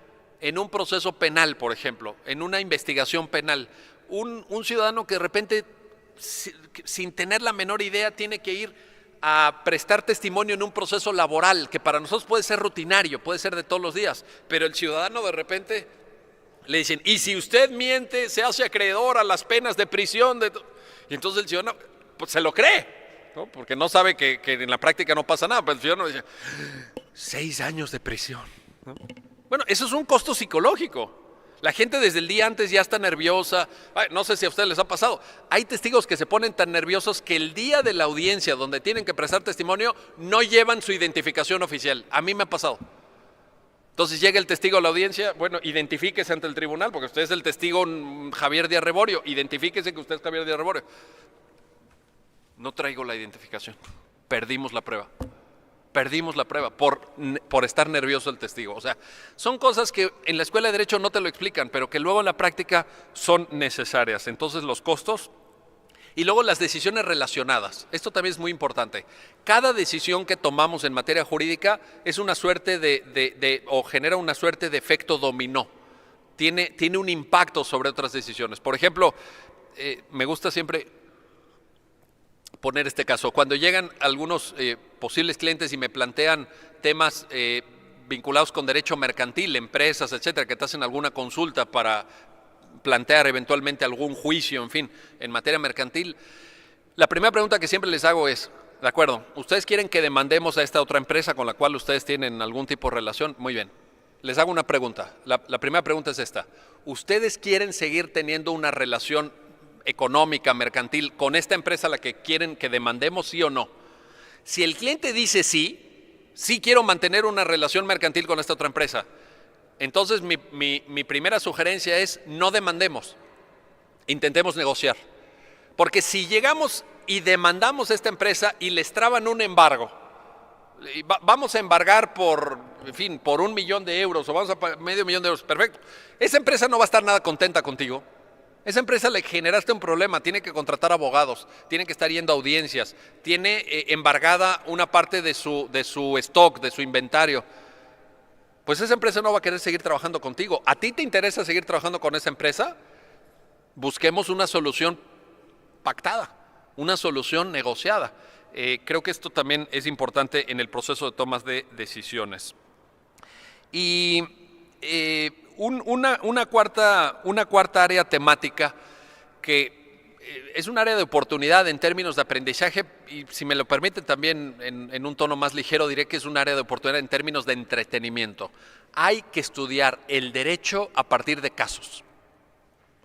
en un proceso penal, por ejemplo, en una investigación penal. Un ciudadano que de repente, sin tener la menor idea, tiene que ir a prestar testimonio en un proceso laboral, que para nosotros puede ser rutinario, puede ser de todos los días, pero el ciudadano de repente le dicen, y si usted miente, se hace acreedor a las penas de prisión. Y entonces el ciudadano pues, se lo cree, ¿no? Porque no sabe que en la práctica no pasa nada, pero el ciudadano dice, 6 años de prisión, ¿no? Bueno, eso es un costo psicológico. La gente desde el día antes ya está nerviosa. No sé si a ustedes les ha pasado. Hay testigos que se ponen tan nerviosos que el día de la audiencia donde tienen que prestar testimonio no llevan su identificación oficial. A mí me ha pasado. Entonces llega el testigo a la audiencia, bueno, identifíquese ante el tribunal, porque usted es el testigo Javier Díaz Reborio, identifíquese que usted es Javier Díaz Reborio. No traigo la identificación. Perdimos la prueba. Perdimos la prueba por estar nervioso el testigo. O sea, son cosas que en la escuela de Derecho no te lo explican, pero que luego en la práctica son necesarias. Entonces los costos y luego las decisiones relacionadas. Esto también es muy importante. Cada decisión que tomamos en materia jurídica es una suerte o genera una suerte de efecto dominó. Tiene un impacto sobre otras decisiones. Por ejemplo, me gusta siempre poner este caso. Cuando llegan algunos posibles clientes y me plantean temas vinculados con derecho mercantil, empresas, etcétera, que te hacen alguna consulta para plantear eventualmente algún juicio, en fin, en materia mercantil, la primera pregunta que siempre les hago es, de acuerdo, ¿ustedes quieren que demandemos a esta otra empresa con la cual ustedes tienen algún tipo de relación? Muy bien. Les hago una pregunta. La primera pregunta es esta. ¿Ustedes quieren seguir teniendo una relación económica, mercantil, con esta empresa a la que quieren que demandemos, sí o no? Si el cliente dice sí quiero mantener una relación mercantil con esta otra empresa, entonces mi primera sugerencia es no demandemos, intentemos negociar. Porque si llegamos y demandamos a esta empresa y les traban un embargo, vamos a embargar por $1 millón o vamos a pagar $500,000, perfecto. Esa empresa no va a estar nada contenta contigo. Esa empresa le generaste un problema, tiene que contratar abogados, tiene que estar yendo a audiencias, tiene embargada una parte de su stock, de su inventario. Pues esa empresa no va a querer seguir trabajando contigo. ¿A ti te interesa seguir trabajando con esa empresa? Busquemos una solución pactada, una solución negociada. Creo que esto también es importante en el proceso de tomas de decisiones. Y una cuarta área temática que es un área de oportunidad en términos de aprendizaje, y si me lo permiten también en un tono más ligero diré que es un área de oportunidad en términos de entretenimiento. Hay que estudiar el derecho a partir de casos.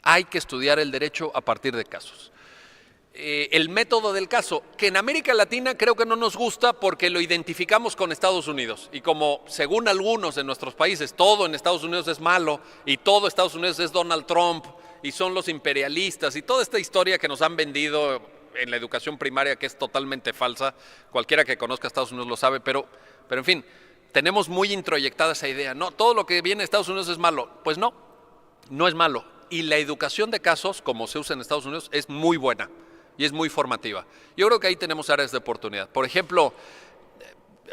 Hay que estudiar el derecho a partir de casos. El método del caso, que en América Latina creo que no nos gusta porque lo identificamos con Estados Unidos. Y como según algunos de nuestros países, todo en Estados Unidos es malo y todo Estados Unidos es Donald Trump y son los imperialistas y toda esta historia que nos han vendido en la educación primaria que es totalmente falsa. Cualquiera que conozca a Estados Unidos lo sabe, pero en fin, tenemos muy introyectada esa idea. No, todo lo que viene de Estados Unidos es malo. Pues no, no es malo. Y la educación de casos, como se usa en Estados Unidos, es muy buena. Y es muy formativa. Yo creo que ahí tenemos áreas de oportunidad. Por ejemplo,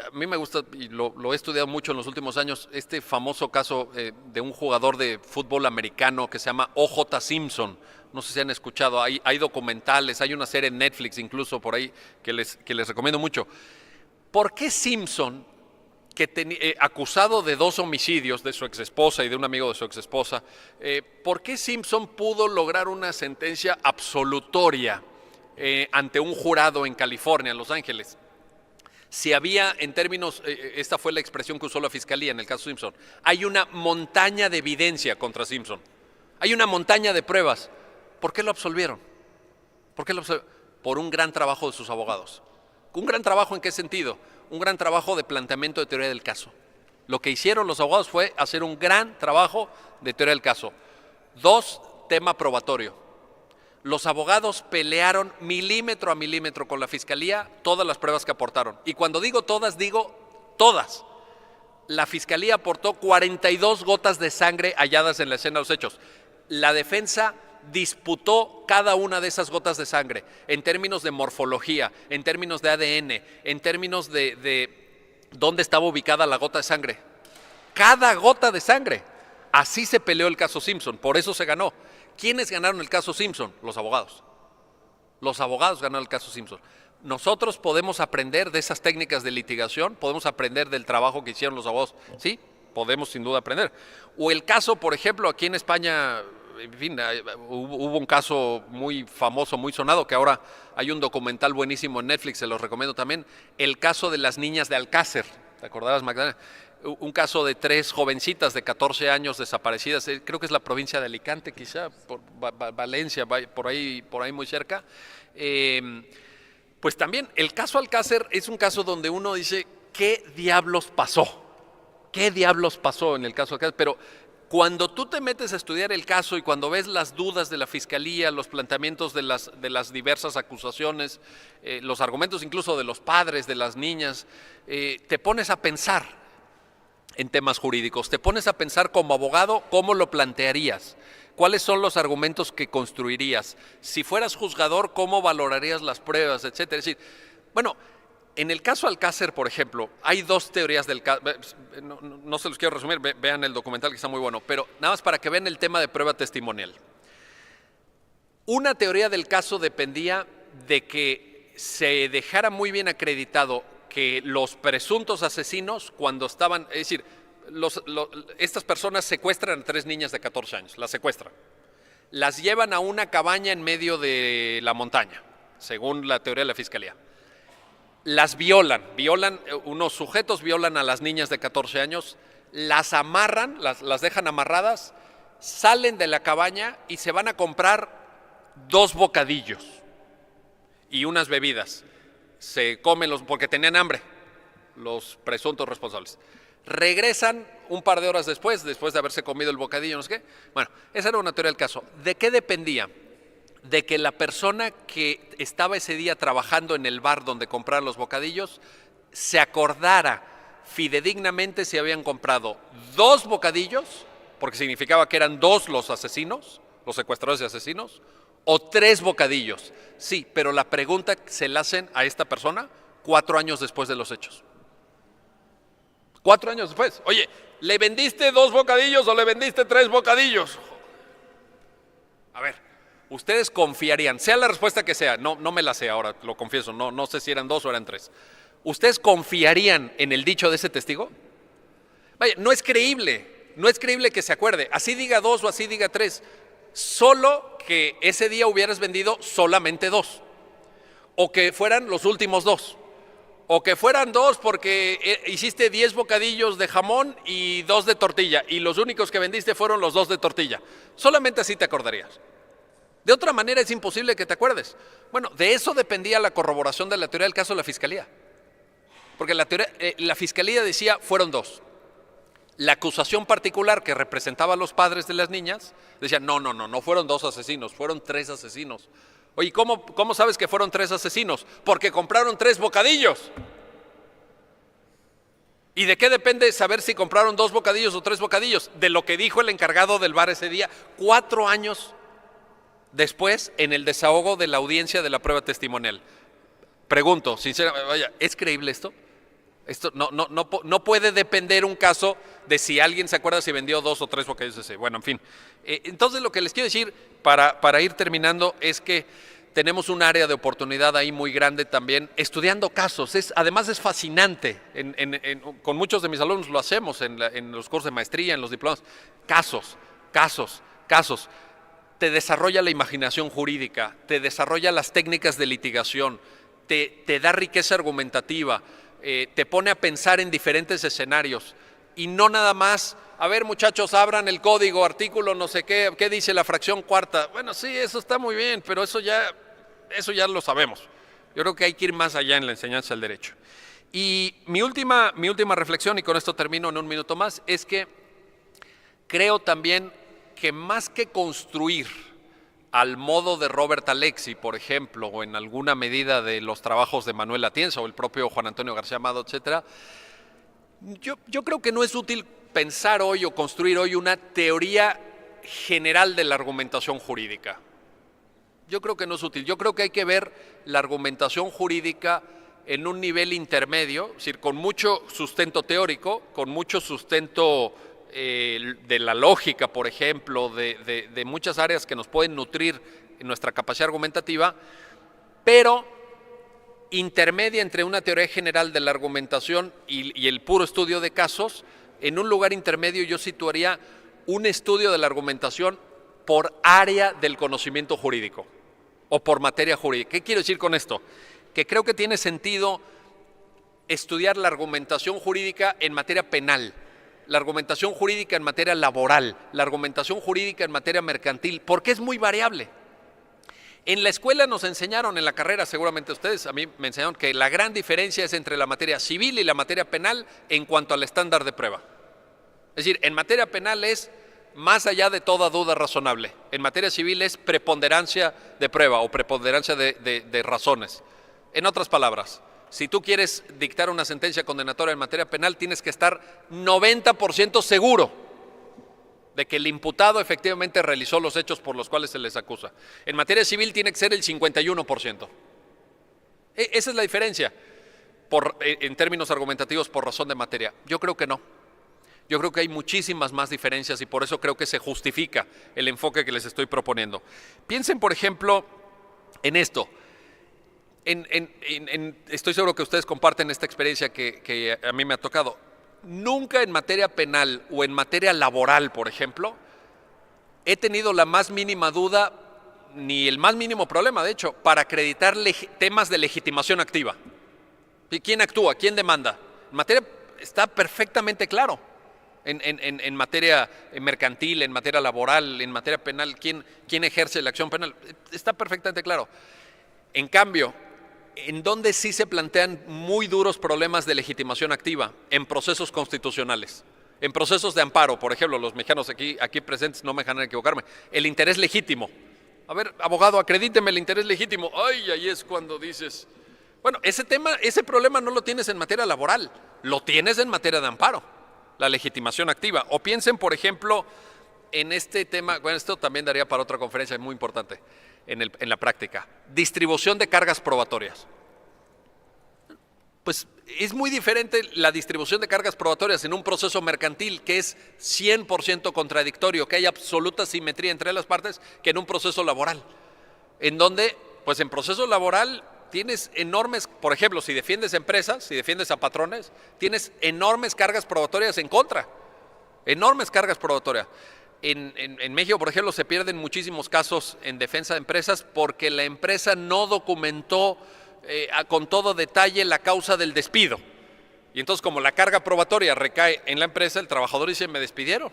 a mí me gusta, y lo he estudiado mucho en los últimos años, este famoso caso de un jugador de fútbol americano que se llama O.J. Simpson. No sé si han escuchado, hay documentales, hay una serie en Netflix incluso por ahí que les recomiendo mucho. ¿Por qué Simpson, acusado de 2 homicidios de su exesposa y de un amigo de su exesposa, por qué Simpson pudo lograr una sentencia absolutoria ante un jurado en California, en Los Ángeles? Si había, en términos, esta fue la expresión que usó la fiscalía en el caso Simpson, hay una montaña de evidencia contra Simpson, hay una montaña de pruebas. ¿Por qué lo absolvieron? Por un gran trabajo de sus abogados. ¿Un gran trabajo en qué sentido? Un gran trabajo de planteamiento de teoría del caso. Lo que hicieron los abogados fue hacer un gran trabajo de teoría del caso. 2, tema probatorio. Los abogados pelearon milímetro a milímetro con la fiscalía todas las pruebas que aportaron. Y cuando digo todas, digo todas. La fiscalía aportó 42 gotas de sangre halladas en la escena de los hechos. La defensa disputó cada una de esas gotas de sangre en términos de morfología, en términos de ADN, en términos de dónde estaba ubicada la gota de sangre. Cada gota de sangre. Así se peleó el caso Simpson, por eso se ganó. ¿Quiénes ganaron el caso Simpson? Los abogados. Los abogados ganaron el caso Simpson. Nosotros podemos aprender de esas técnicas de litigación, podemos aprender del trabajo que hicieron los abogados. Sí, podemos sin duda aprender. O el caso, por ejemplo, aquí en España, en fin, hubo un caso muy famoso, muy sonado, que ahora hay un documental buenísimo en Netflix, se los recomiendo también, el caso de las niñas de Alcácer. ¿Te acordarás, Magdalena? Un caso de 3 jovencitas de 14 años desaparecidas, creo que es la provincia de Alicante, quizá, por Valencia, por ahí muy cerca. Pues también el caso Alcácer es un caso donde uno dice, ¿qué diablos pasó? ¿Qué diablos pasó en el caso Alcácer? Pero cuando tú te metes a estudiar el caso y cuando ves las dudas de la fiscalía, los planteamientos de las diversas acusaciones, los argumentos incluso de los padres, de las niñas, te pones a pensar en temas jurídicos, te pones a pensar como abogado cómo lo plantearías, cuáles son los argumentos que construirías, si fueras juzgador cómo valorarías las pruebas, etcétera. Es decir, bueno, en el caso Alcácer, por ejemplo, hay 2 teorías del caso, no se los quiero resumir, vean el documental que está muy bueno, pero nada más para que vean el tema de prueba testimonial. Una teoría del caso dependía de que se dejara muy bien acreditado que los presuntos asesinos, cuando estaban, es decir, estas personas secuestran a 3 niñas de 14 años, las secuestran, las llevan a una cabaña en medio de la montaña, según la teoría de la fiscalía. Las violan, unos sujetos violan a las niñas de 14 años, las amarran, las dejan amarradas, salen de la cabaña y se van a comprar 2 bocadillos y unas bebidas. se comen porque tenían hambre, los presuntos responsables. Regresan un par de horas después de haberse comido el bocadillo, no sé qué. Bueno, esa era una teoría del caso. ¿De qué dependía? De que la persona que estaba ese día trabajando en el bar donde compraron los bocadillos se acordara fidedignamente si habían comprado 2 bocadillos, porque significaba que eran 2 los asesinos, los secuestradores y asesinos, o 3 bocadillos. Sí, pero la pregunta se la hacen a esta persona 4 años después de los hechos. 4 años después. Oye, ¿le vendiste 2 bocadillos o le vendiste 3 bocadillos? A ver, ustedes confiarían, sea la respuesta que sea, no me la sé ahora, lo confieso, no sé si eran 2 o eran 3. ¿Ustedes confiarían en el dicho de ese testigo? Vaya, no es creíble que se acuerde, así diga 2 o así diga 3, solo que ese día hubieras vendido solamente 2, o que fueran los últimos 2, o que fueran 2 porque hiciste 10 bocadillos de jamón y 2 de tortilla, y los únicos que vendiste fueron los 2 de tortilla. Solamente así te acordarías. De otra manera es imposible que te acuerdes. Bueno, de eso dependía la corroboración de la teoría del caso de la Fiscalía. Porque la Fiscalía decía fueron 2. La acusación particular que representaba a los padres de las niñas decía no fueron 2 asesinos, fueron 3 asesinos. Oye, ¿cómo sabes que fueron 3 asesinos? Porque compraron 3 bocadillos. ¿Y de qué depende saber si compraron 2 bocadillos o 3 bocadillos? De lo que dijo el encargado del bar ese día, 4 años después, en el desahogo de la audiencia de la prueba testimonial. Pregunto, sinceramente, vaya, ¿es creíble esto? Esto no puede depender un caso de si alguien se acuerda si vendió 2 o 3 bocadillos ese. Bueno, en fin. Entonces lo que les quiero decir para ir terminando es que tenemos un área de oportunidad ahí muy grande también, estudiando casos. Además es fascinante, con muchos de mis alumnos lo hacemos en los cursos de maestría, en los diplomas. Casos. Te desarrolla la imaginación jurídica, te desarrolla las técnicas de litigación, te da riqueza argumentativa, te pone a pensar en diferentes escenarios y no nada más, a ver muchachos, abran el código, artículo no sé qué dice la fracción cuarta. Bueno, sí, eso está muy bien, pero eso ya lo sabemos. Yo creo que hay que ir más allá en la enseñanza del derecho. Y mi última reflexión, y con esto termino en un minuto más, es que creo también que más que construir al modo de Robert Alexi, por ejemplo, o en alguna medida de los trabajos de Manuel Atienza o el propio Juan Antonio García Amado, etcétera, yo creo que no es útil pensar hoy o construir hoy una teoría general de la argumentación jurídica. Yo creo que no es útil. Yo creo que hay que ver la argumentación jurídica en un nivel intermedio, es decir, con mucho sustento teórico, con mucho sustento de la lógica, por ejemplo, de muchas áreas que nos pueden nutrir en nuestra capacidad argumentativa, pero intermedia entre una teoría general de la argumentación y el puro estudio de casos. En un lugar intermedio yo situaría un estudio de la argumentación por área del conocimiento jurídico o por materia jurídica. ¿Qué quiero decir con esto? Que creo que tiene sentido estudiar la argumentación jurídica en materia penal, la argumentación jurídica en materia laboral, la argumentación jurídica en materia mercantil, porque es muy variable. En la escuela nos enseñaron, en la carrera seguramente ustedes, a mí me enseñaron que la gran diferencia es entre la materia civil y la materia penal en cuanto al estándar de prueba. Es decir, en materia penal es más allá de toda duda razonable. En materia civil es preponderancia de prueba o preponderancia de razones. En otras palabras, si tú quieres dictar una sentencia condenatoria en materia penal, tienes que estar 90% seguro de que el imputado efectivamente realizó los hechos por los cuales se les acusa. En materia civil tiene que ser el 51%. Esa es la diferencia en términos argumentativos por razón de materia. Yo creo que no. Yo creo que hay muchísimas más diferencias y por eso creo que se justifica el enfoque que les estoy proponiendo. Piensen, por ejemplo, en esto. Estoy seguro que ustedes comparten esta experiencia que a mí me ha tocado. Nunca en materia penal o en materia laboral, por ejemplo, he tenido la más mínima duda, ni el más mínimo problema, de hecho, para acreditar temas de legitimación activa. ¿Quién actúa? ¿Quién demanda? En materia está perfectamente claro. En materia mercantil, en materia laboral, en materia penal, ¿quién ejerce la acción penal? Está perfectamente claro. En cambio, en donde sí se plantean muy duros problemas de legitimación activa en procesos constitucionales, en procesos de amparo. Por ejemplo, los mexicanos aquí presentes no me dejan equivocarme. El interés legítimo. A ver, abogado, acredíteme el interés legítimo. Ay, ahí es cuando dices... Bueno, ese problema no lo tienes en materia laboral, lo tienes en materia de amparo, la legitimación activa. O piensen, por ejemplo, en este tema, bueno, esto también daría para otra conferencia muy importante en la práctica, distribución de cargas probatorias. Pues es muy diferente la distribución de cargas probatorias en un proceso mercantil que es 100% contradictorio, que hay absoluta simetría entre las partes, que en un proceso laboral, en donde, pues en proceso laboral tienes enormes, por ejemplo, si defiendes empresas, si defiendes a patrones, tienes enormes cargas probatorias en contra, enormes cargas probatorias. En México, por ejemplo, se pierden muchísimos casos en defensa de empresas porque la empresa no documentó con todo detalle la causa del despido. Y entonces, como la carga probatoria recae en la empresa, el trabajador dice, me despidieron.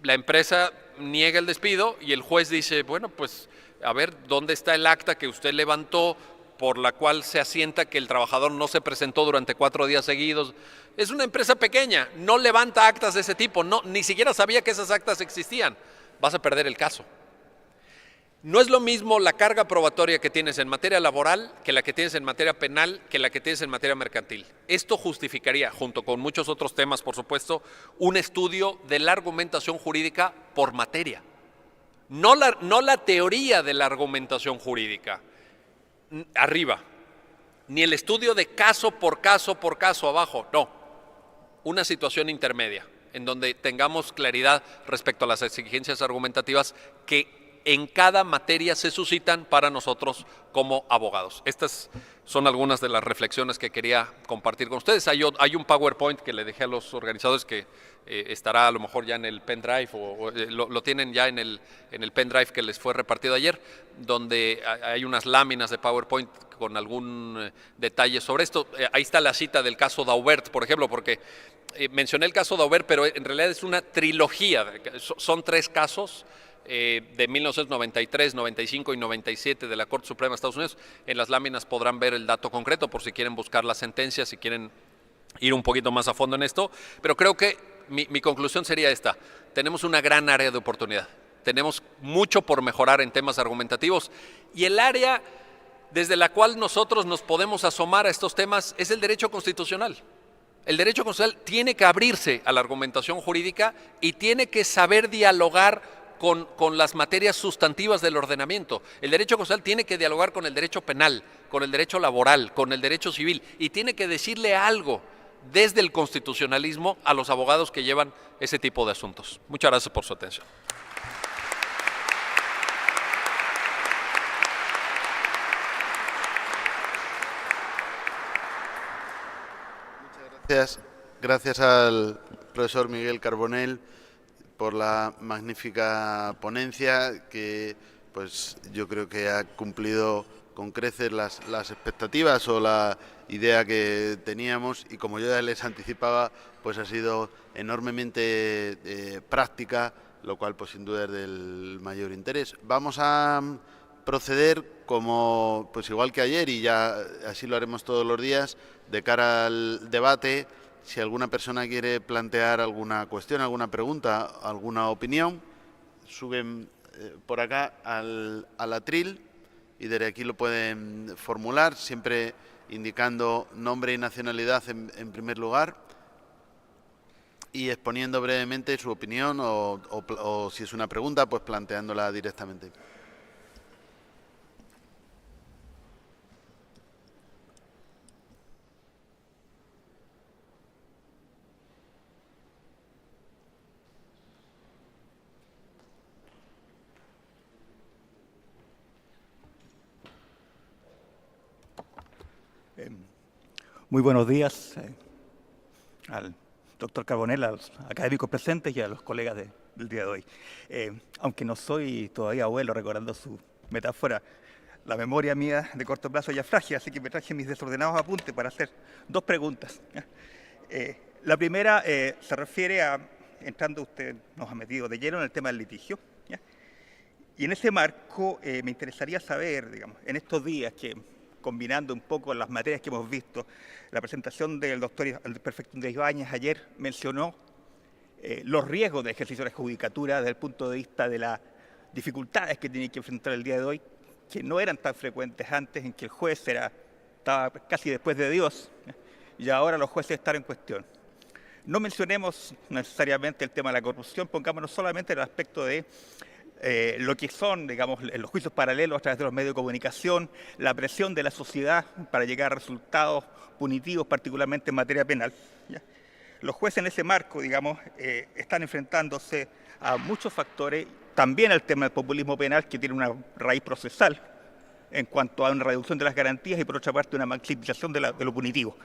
La empresa niega el despido y el juez dice, bueno, pues, a ver, ¿dónde está el acta que usted levantó por la cual se asienta que el trabajador no se presentó durante 4 días seguidos? Es una empresa pequeña, no levanta actas de ese tipo, ni siquiera sabía que esas actas existían. Vas a perder el caso. No es lo mismo la carga probatoria que tienes en materia laboral que la que tienes en materia penal, que la que tienes en materia mercantil. Esto justificaría, junto con muchos otros temas, por supuesto, un estudio de la argumentación jurídica por materia. No la teoría de la argumentación jurídica, arriba, ni el estudio de caso por caso abajo, no. Una situación intermedia, en donde tengamos claridad respecto a las exigencias argumentativas que en cada materia se suscitan para nosotros como abogados. Estas son algunas de las reflexiones que quería compartir con ustedes. Hay un PowerPoint que le dejé a los organizadores que estará a lo mejor ya en el pendrive o lo tienen ya en el pendrive que les fue repartido ayer, donde hay unas láminas de PowerPoint con algún detalle sobre esto. Ahí está la cita del caso Daubert, por ejemplo, porque mencioné el caso Daubert, pero en realidad es una trilogía, son 3 casos de 1993, 95 y 97 de la Corte Suprema de Estados Unidos. En las láminas podrán ver el dato concreto por si quieren buscar la sentencia, si quieren ir un poquito más a fondo en esto, pero creo que mi conclusión sería esta: tenemos una gran área de oportunidad, tenemos mucho por mejorar en temas argumentativos, y el área desde la cual nosotros nos podemos asomar a estos temas es el derecho constitucional. El derecho constitucional tiene que abrirse a la argumentación jurídica y tiene que saber dialogar con las materias sustantivas del ordenamiento. El derecho constitucional tiene que dialogar con el derecho penal, con el derecho laboral, con el derecho civil, y tiene que decirle algo desde el constitucionalismo a los abogados que llevan ese tipo de asuntos. Muchas gracias por su atención. Gracias al profesor Miguel Carbonell por la magnífica ponencia que, pues, yo creo que ha cumplido con creces las expectativas o la idea que teníamos, y como yo ya les anticipaba, pues ha sido enormemente práctica, lo cual pues sin duda es del mayor interés. Vamos a proceder como, pues igual que ayer, y ya así lo haremos todos los días, de cara al debate. Si alguna persona quiere plantear alguna cuestión, alguna pregunta, alguna opinión, suben por acá al atril y desde aquí lo pueden formular, siempre indicando nombre y nacionalidad en primer lugar y exponiendo brevemente su opinión o si es una pregunta, pues planteándola directamente. Muy buenos días al doctor Carbonell, a los académicos presentes y a los colegas del día de hoy. Aunque no soy todavía abuelo, recordando su metáfora, la memoria mía de corto plazo ya es frágil, así que me traje mis desordenados apuntes para hacer 2 preguntas. La primera se refiere a, entrando usted nos ha metido de lleno en el tema del litigio, ¿ya? Y en ese marco me interesaría saber, digamos, en estos días que combinando un poco las materias que hemos visto. La presentación del doctor Perfecto Andrés Ibáñez ayer mencionó los riesgos del ejercicio de la judicatura desde el punto de vista de las dificultades que tiene que enfrentar el día de hoy, que no eran tan frecuentes antes, en que el juez estaba casi después de Dios, y ahora los jueces están en cuestión. No mencionemos necesariamente el tema de la corrupción, pongámonos solamente en el aspecto de lo que son, digamos, los juicios paralelos a través de los medios de comunicación, la presión de la sociedad para llegar a resultados punitivos, particularmente en materia penal, ¿ya? Los jueces en ese marco, digamos, están enfrentándose a muchos factores, también al tema del populismo penal, que tiene una raíz procesal en cuanto a una reducción de las garantías y, por otra parte, una maximización de lo punitivo.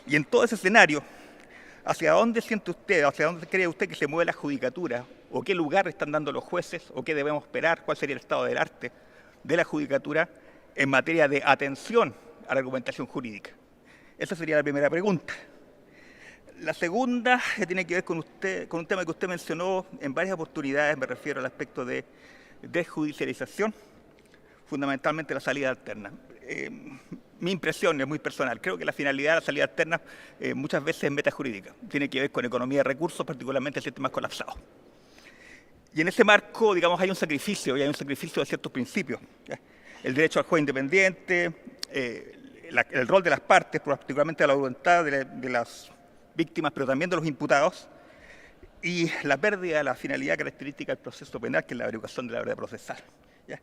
Y en todo ese escenario, ¿hacia dónde siente usted, hacia dónde cree usted que se mueve la judicatura? ¿O qué lugar están dando los jueces? ¿O qué debemos esperar? ¿Cuál sería el estado del arte de la judicatura en materia de atención a la argumentación jurídica? Esa sería la primera pregunta. La segunda tiene que ver con un tema que usted mencionó en varias oportunidades, me refiero al aspecto de desjudicialización, fundamentalmente la salida alterna. Mi impresión es muy personal, creo que la finalidad de la salida alterna muchas veces es metajurídica, tiene que ver con economía de recursos, particularmente en sistemas colapsados. Y en ese marco, digamos, hay un sacrificio, y hay un sacrificio de ciertos principios, ¿ya? El derecho al juez independiente, el rol de las partes, particularmente la voluntad de las víctimas, pero también de los imputados, y la pérdida de la finalidad característica del proceso penal, que es la averiguación de la verdad procesal, ¿ya?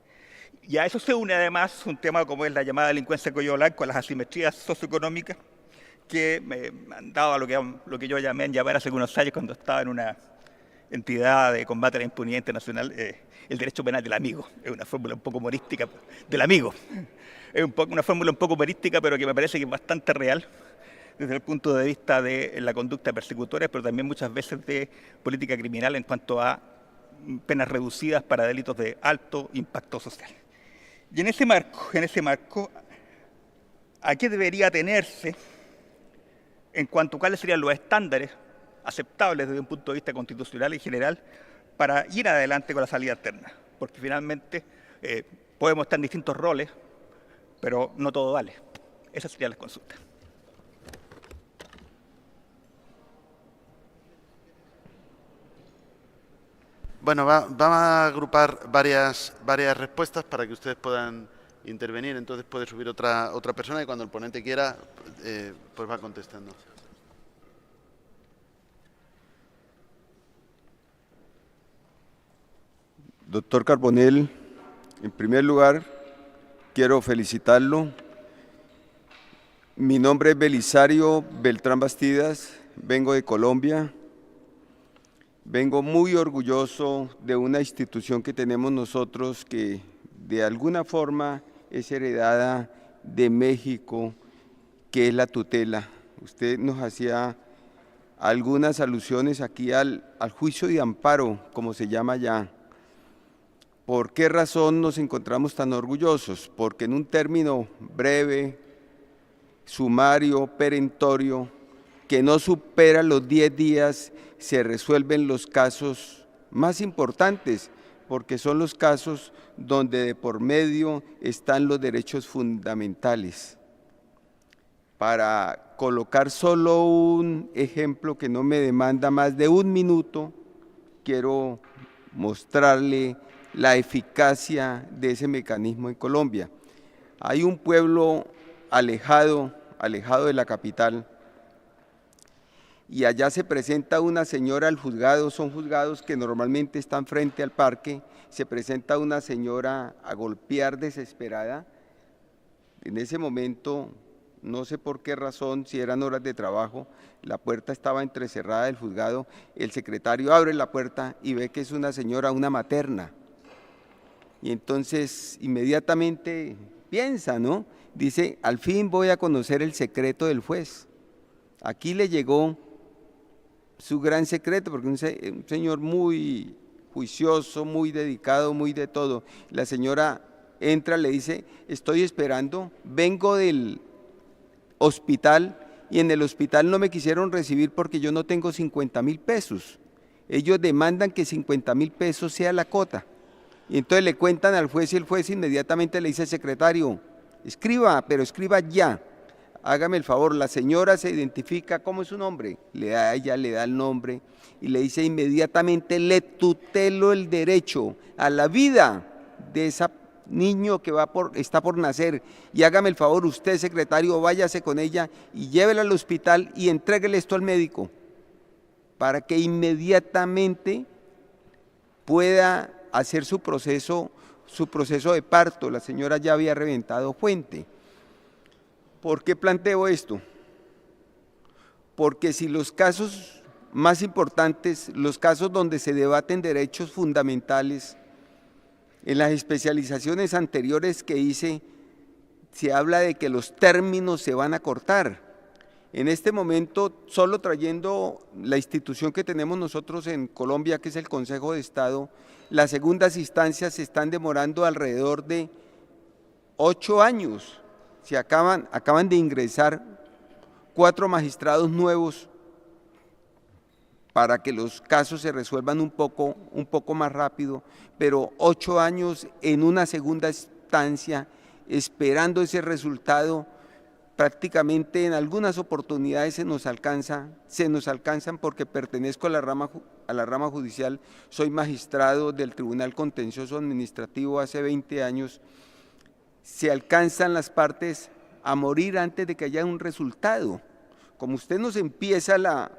Y a eso se une además un tema como es la llamada delincuencia cuello blanco, a las asimetrías socioeconómicas que me han dado a lo que yo llamé en llamar hace algunos años, cuando estaba en una entidad de combate a la impunidad internacional, el derecho penal del amigo. Es una fórmula un poco humorística del amigo. Es una fórmula un poco humorística, pero que me parece que es bastante real desde el punto de vista de la conducta persecutoria, pero también muchas veces de política criminal en cuanto a penas reducidas para delitos de alto impacto social. Y en ese marco, ¿a qué debería atenerse en cuanto a cuáles serían los estándares aceptables desde un punto de vista constitucional y general para ir adelante con la salida alterna? Porque finalmente podemos estar en distintos roles, pero no todo vale. Esas serían las consultas. Bueno, vamos a agrupar varias respuestas para que ustedes puedan intervenir. Entonces puede subir otra persona y cuando el ponente quiera, pues va contestando. Doctor Carbonell, en primer lugar, quiero felicitarlo. Mi nombre es Belisario Beltrán Bastidas, vengo de Colombia. Vengo muy orgulloso de una institución que tenemos nosotros que de alguna forma es heredada de México, que es la tutela. Usted nos hacía algunas alusiones aquí al juicio de amparo, como se llama ya. ¿Por qué razón nos encontramos tan orgullosos? Porque en un término breve, sumario, perentorio, que no supera los 10 días, se resuelven los casos más importantes, porque son los casos donde de por medio están los derechos fundamentales. Para colocar solo un ejemplo que no me demanda más de 1 minuto, quiero mostrarle la eficacia de ese mecanismo en Colombia. Hay un pueblo alejado de la capital, y allá se presenta una señora al juzgado, son juzgados que normalmente están frente al parque, se presenta una señora a golpear desesperada. En ese momento, no sé por qué razón, si eran horas de trabajo, la puerta estaba entrecerrada del juzgado, el secretario abre la puerta y ve que es una señora, una materna. Y entonces inmediatamente piensa, ¿no? Dice, al fin voy a conocer el secreto del juez. Aquí le llegó su gran secreto, porque un señor muy juicioso, muy dedicado, muy de todo. La señora entra, le dice, estoy esperando, vengo del hospital y en el hospital no me quisieron recibir porque yo no tengo 50.000 pesos. Ellos demandan que 50.000 pesos sea la cota. Y entonces le cuentan al juez y el juez inmediatamente le dice al secretario, Escriba, pero escriba ya. Hágame el favor, la señora se identifica, ¿cómo es su nombre? Ella le da el nombre y le dice inmediatamente, le tutelo el derecho a la vida de ese niño que está por nacer, y hágame el favor, usted, secretario, váyase con ella y llévela al hospital y entréguele esto al médico, para que inmediatamente pueda hacer su proceso de parto. La señora ya había reventado fuente. ¿Por qué planteo esto? Porque si los casos más importantes, los casos donde se debaten derechos fundamentales, en las especializaciones anteriores que hice, se habla de que los términos se van a cortar. En este momento, solo trayendo la institución que tenemos nosotros en Colombia, que es el Consejo de Estado, las segundas instancias se están demorando alrededor de 8 años. Se acaban de ingresar 4 magistrados nuevos para que los casos se resuelvan un poco más rápido, pero 8 años en una segunda instancia esperando ese resultado. Prácticamente en algunas oportunidades se nos alcanzan porque pertenezco a la rama judicial, soy magistrado del Tribunal Contencioso Administrativo hace 20 años, se alcanzan las partes a morir antes de que haya un resultado. Como usted nos empieza la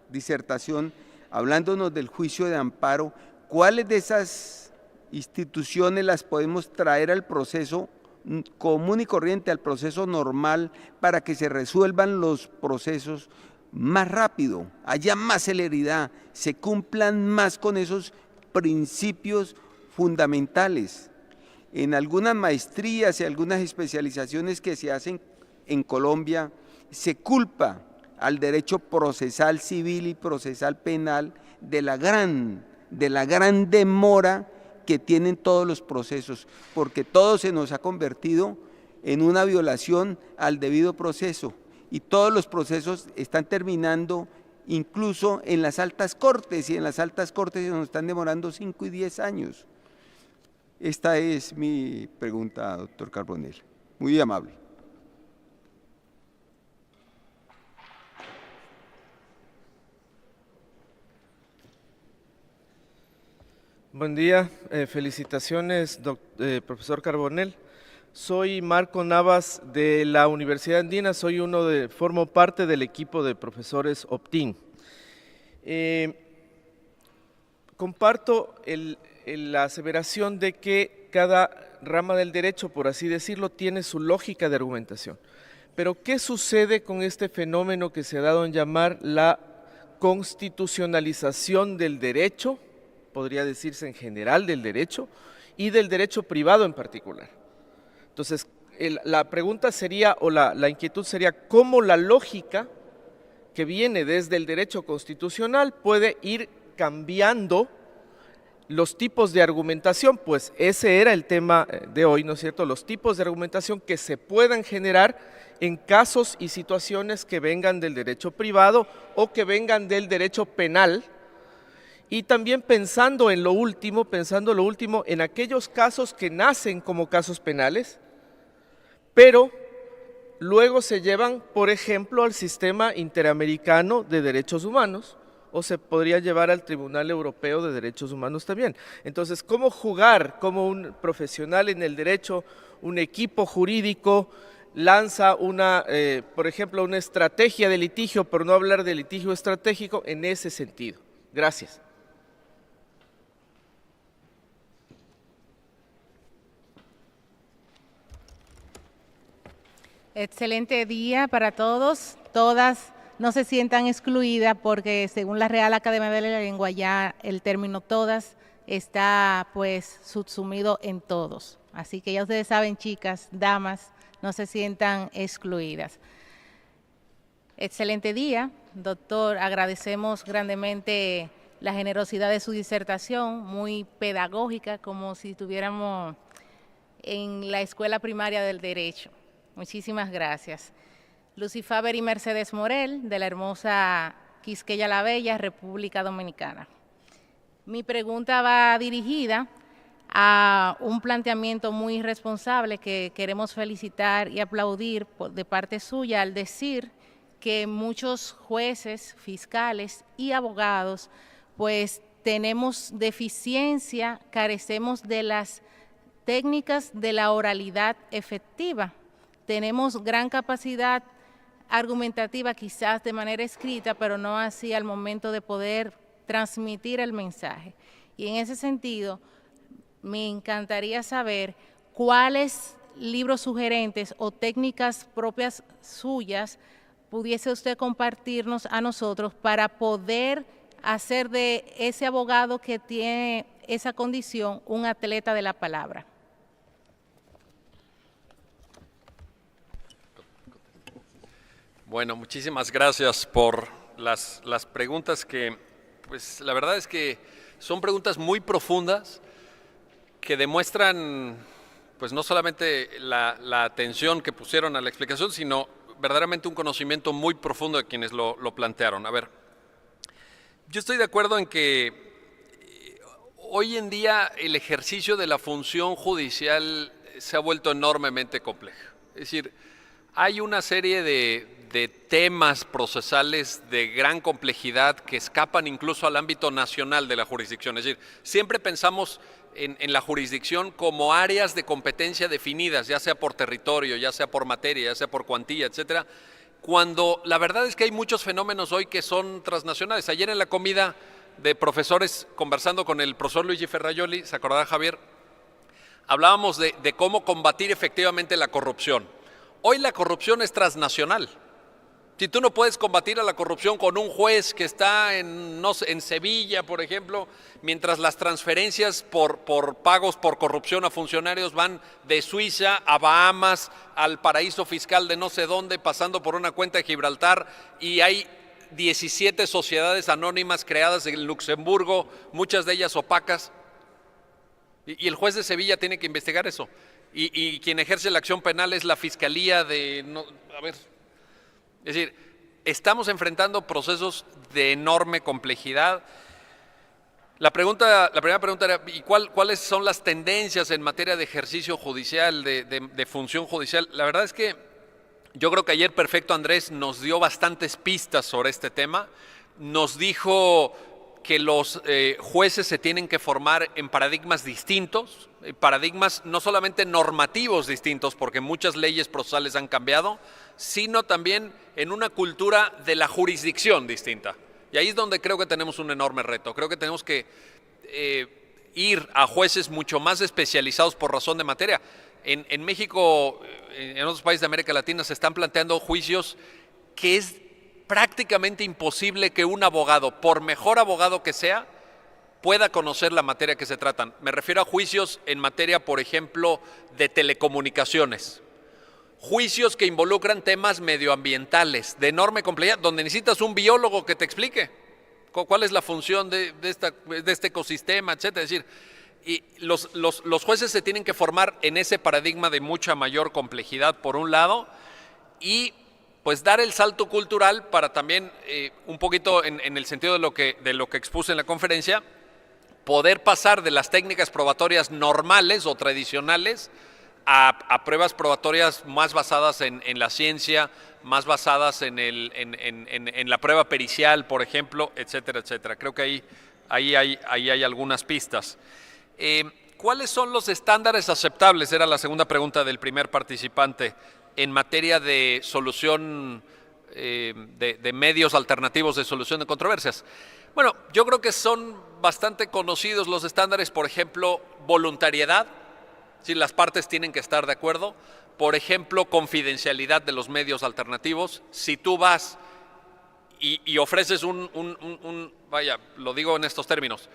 disertación hablándonos del juicio de amparo, ¿cuáles de esas instituciones las podemos traer al proceso común y corriente, al proceso normal, para que se resuelvan los procesos más rápido, haya más celeridad, se cumplan más con esos principios fundamentales? En algunas maestrías y algunas especializaciones que se hacen en Colombia, se culpa al derecho procesal civil y procesal penal de la gran demora que tienen todos los procesos, porque todo se nos ha convertido en una violación al debido proceso, y todos los procesos están terminando incluso en las altas cortes, y en las altas cortes se nos están demorando 5 y 10 años. Esta es mi pregunta, doctor Carbonell. Muy amable. Buen día, felicitaciones, profesor Carbonell. Soy Marco Navas de la Universidad Andina, formo parte del equipo de profesores Optin. Comparto la aseveración de que cada rama del derecho, por así decirlo, tiene su lógica de argumentación. Pero, ¿qué sucede con este fenómeno que se ha dado en llamar la constitucionalización del derecho? Podría decirse en general del derecho, y del derecho privado en particular. Entonces, la pregunta sería, o la inquietud sería, ¿cómo la lógica que viene desde el derecho constitucional puede ir cambiando los tipos de argumentación? Pues ese era el tema de hoy, ¿no es cierto? Los tipos de argumentación que se puedan generar en casos y situaciones que vengan del derecho privado o que vengan del derecho penal. Y también pensando lo último, en aquellos casos que nacen como casos penales, pero luego se llevan, por ejemplo, al sistema interamericano de derechos humanos, o se podría llevar al Tribunal Europeo de Derechos Humanos también. Entonces, ¿cómo jugar como un profesional en el derecho, un equipo jurídico lanza por ejemplo, una estrategia de litigio, por no hablar de litigio estratégico, en ese sentido? Gracias. Excelente día para todos, todas. No se sientan excluidas porque según la Real Academia de la Lengua ya el término todas está pues subsumido en todos. Así que ya ustedes saben, chicas, damas, no se sientan excluidas. Excelente día, doctor. Agradecemos grandemente la generosidad de su disertación, muy pedagógica, como si estuviéramos en la escuela primaria del derecho. Muchísimas gracias. Lucy Faber y Mercedes Morel, de la hermosa Quisqueya la Bella, República Dominicana. Mi pregunta va dirigida a un planteamiento muy responsable que queremos felicitar y aplaudir de parte suya al decir que muchos jueces, fiscales y abogados pues tenemos deficiencia, carecemos de las técnicas de la oralidad efectiva. Tenemos gran capacidad argumentativa quizás de manera escrita, pero no así al momento de poder transmitir el mensaje. Y en ese sentido, me encantaría saber cuáles libros sugerentes o técnicas propias suyas pudiese usted compartirnos a nosotros para poder hacer de ese abogado que tiene esa condición un atleta de la palabra. Bueno, muchísimas gracias por las preguntas que, pues la verdad es que son preguntas muy profundas que demuestran, pues no solamente la atención que pusieron a la explicación, sino verdaderamente un conocimiento muy profundo de quienes lo plantearon. A ver, yo estoy de acuerdo en que hoy en día el ejercicio de la función judicial se ha vuelto enormemente complejo. Es decir, hay una serie de temas procesales de gran complejidad que escapan incluso al ámbito nacional de la jurisdicción. Es decir, siempre pensamos en la jurisdicción como áreas de competencia definidas, ya sea por territorio, ya sea por materia, ya sea por cuantía, etcétera, cuando la verdad es que hay muchos fenómenos hoy que son transnacionales. Ayer en la comida de profesores, conversando con el profesor Luigi Ferraioli, se acordará Javier, hablábamos de cómo combatir efectivamente la corrupción. Hoy la corrupción es transnacional. Si tú no puedes combatir a la corrupción con un juez que está en Sevilla, por ejemplo, mientras las transferencias por pagos por corrupción a funcionarios van de Suiza a Bahamas, al paraíso fiscal de no sé dónde, pasando por una cuenta de Gibraltar, y hay 17 sociedades anónimas creadas en Luxemburgo, muchas de ellas opacas, y el juez de Sevilla tiene que investigar eso. Y quien ejerce la acción penal es la fiscalía de... Es decir, estamos enfrentando procesos de enorme complejidad. La primera pregunta era, ¿y cuáles son las tendencias en materia de ejercicio judicial, de función judicial? La verdad es que yo creo que ayer Perfecto Andrés nos dio bastantes pistas sobre este tema. Nos dijo que los jueces se tienen que formar en paradigmas distintos, paradigmas no solamente normativos distintos, porque muchas leyes procesales han cambiado, sino también en una cultura de la jurisdicción distinta. Y ahí es donde creo que tenemos un enorme reto. Creo que tenemos que ir a jueces mucho más especializados por razón de materia. En México, en otros países de América Latina, se están planteando juicios que es prácticamente imposible que un abogado, por mejor abogado que sea, pueda conocer la materia que se tratan. Me refiero a juicios en materia, por ejemplo, de telecomunicaciones. Juicios que involucran temas medioambientales de enorme complejidad, donde necesitas un biólogo que te explique cuál es la función de este ecosistema, etcétera. Es decir, y los jueces se tienen que formar en ese paradigma de mucha mayor complejidad, por un lado, y pues dar el salto cultural para también, un poquito en el sentido de lo que expuse en la conferencia, poder pasar de las técnicas probatorias normales o tradicionales a pruebas probatorias más basadas en la ciencia, más basadas en la prueba pericial, por ejemplo, etcétera, etcétera. Creo que ahí hay algunas pistas. ¿Cuáles son los estándares aceptables? Era la segunda pregunta del primer participante en materia de solución, de medios alternativos de solución de controversias. Bueno, yo creo que son bastante conocidos los estándares, por ejemplo, voluntariedad, si las partes tienen que estar de acuerdo, por ejemplo, confidencialidad de los medios alternativos. Si tú vas y ofreces vaya, lo digo en estos términos,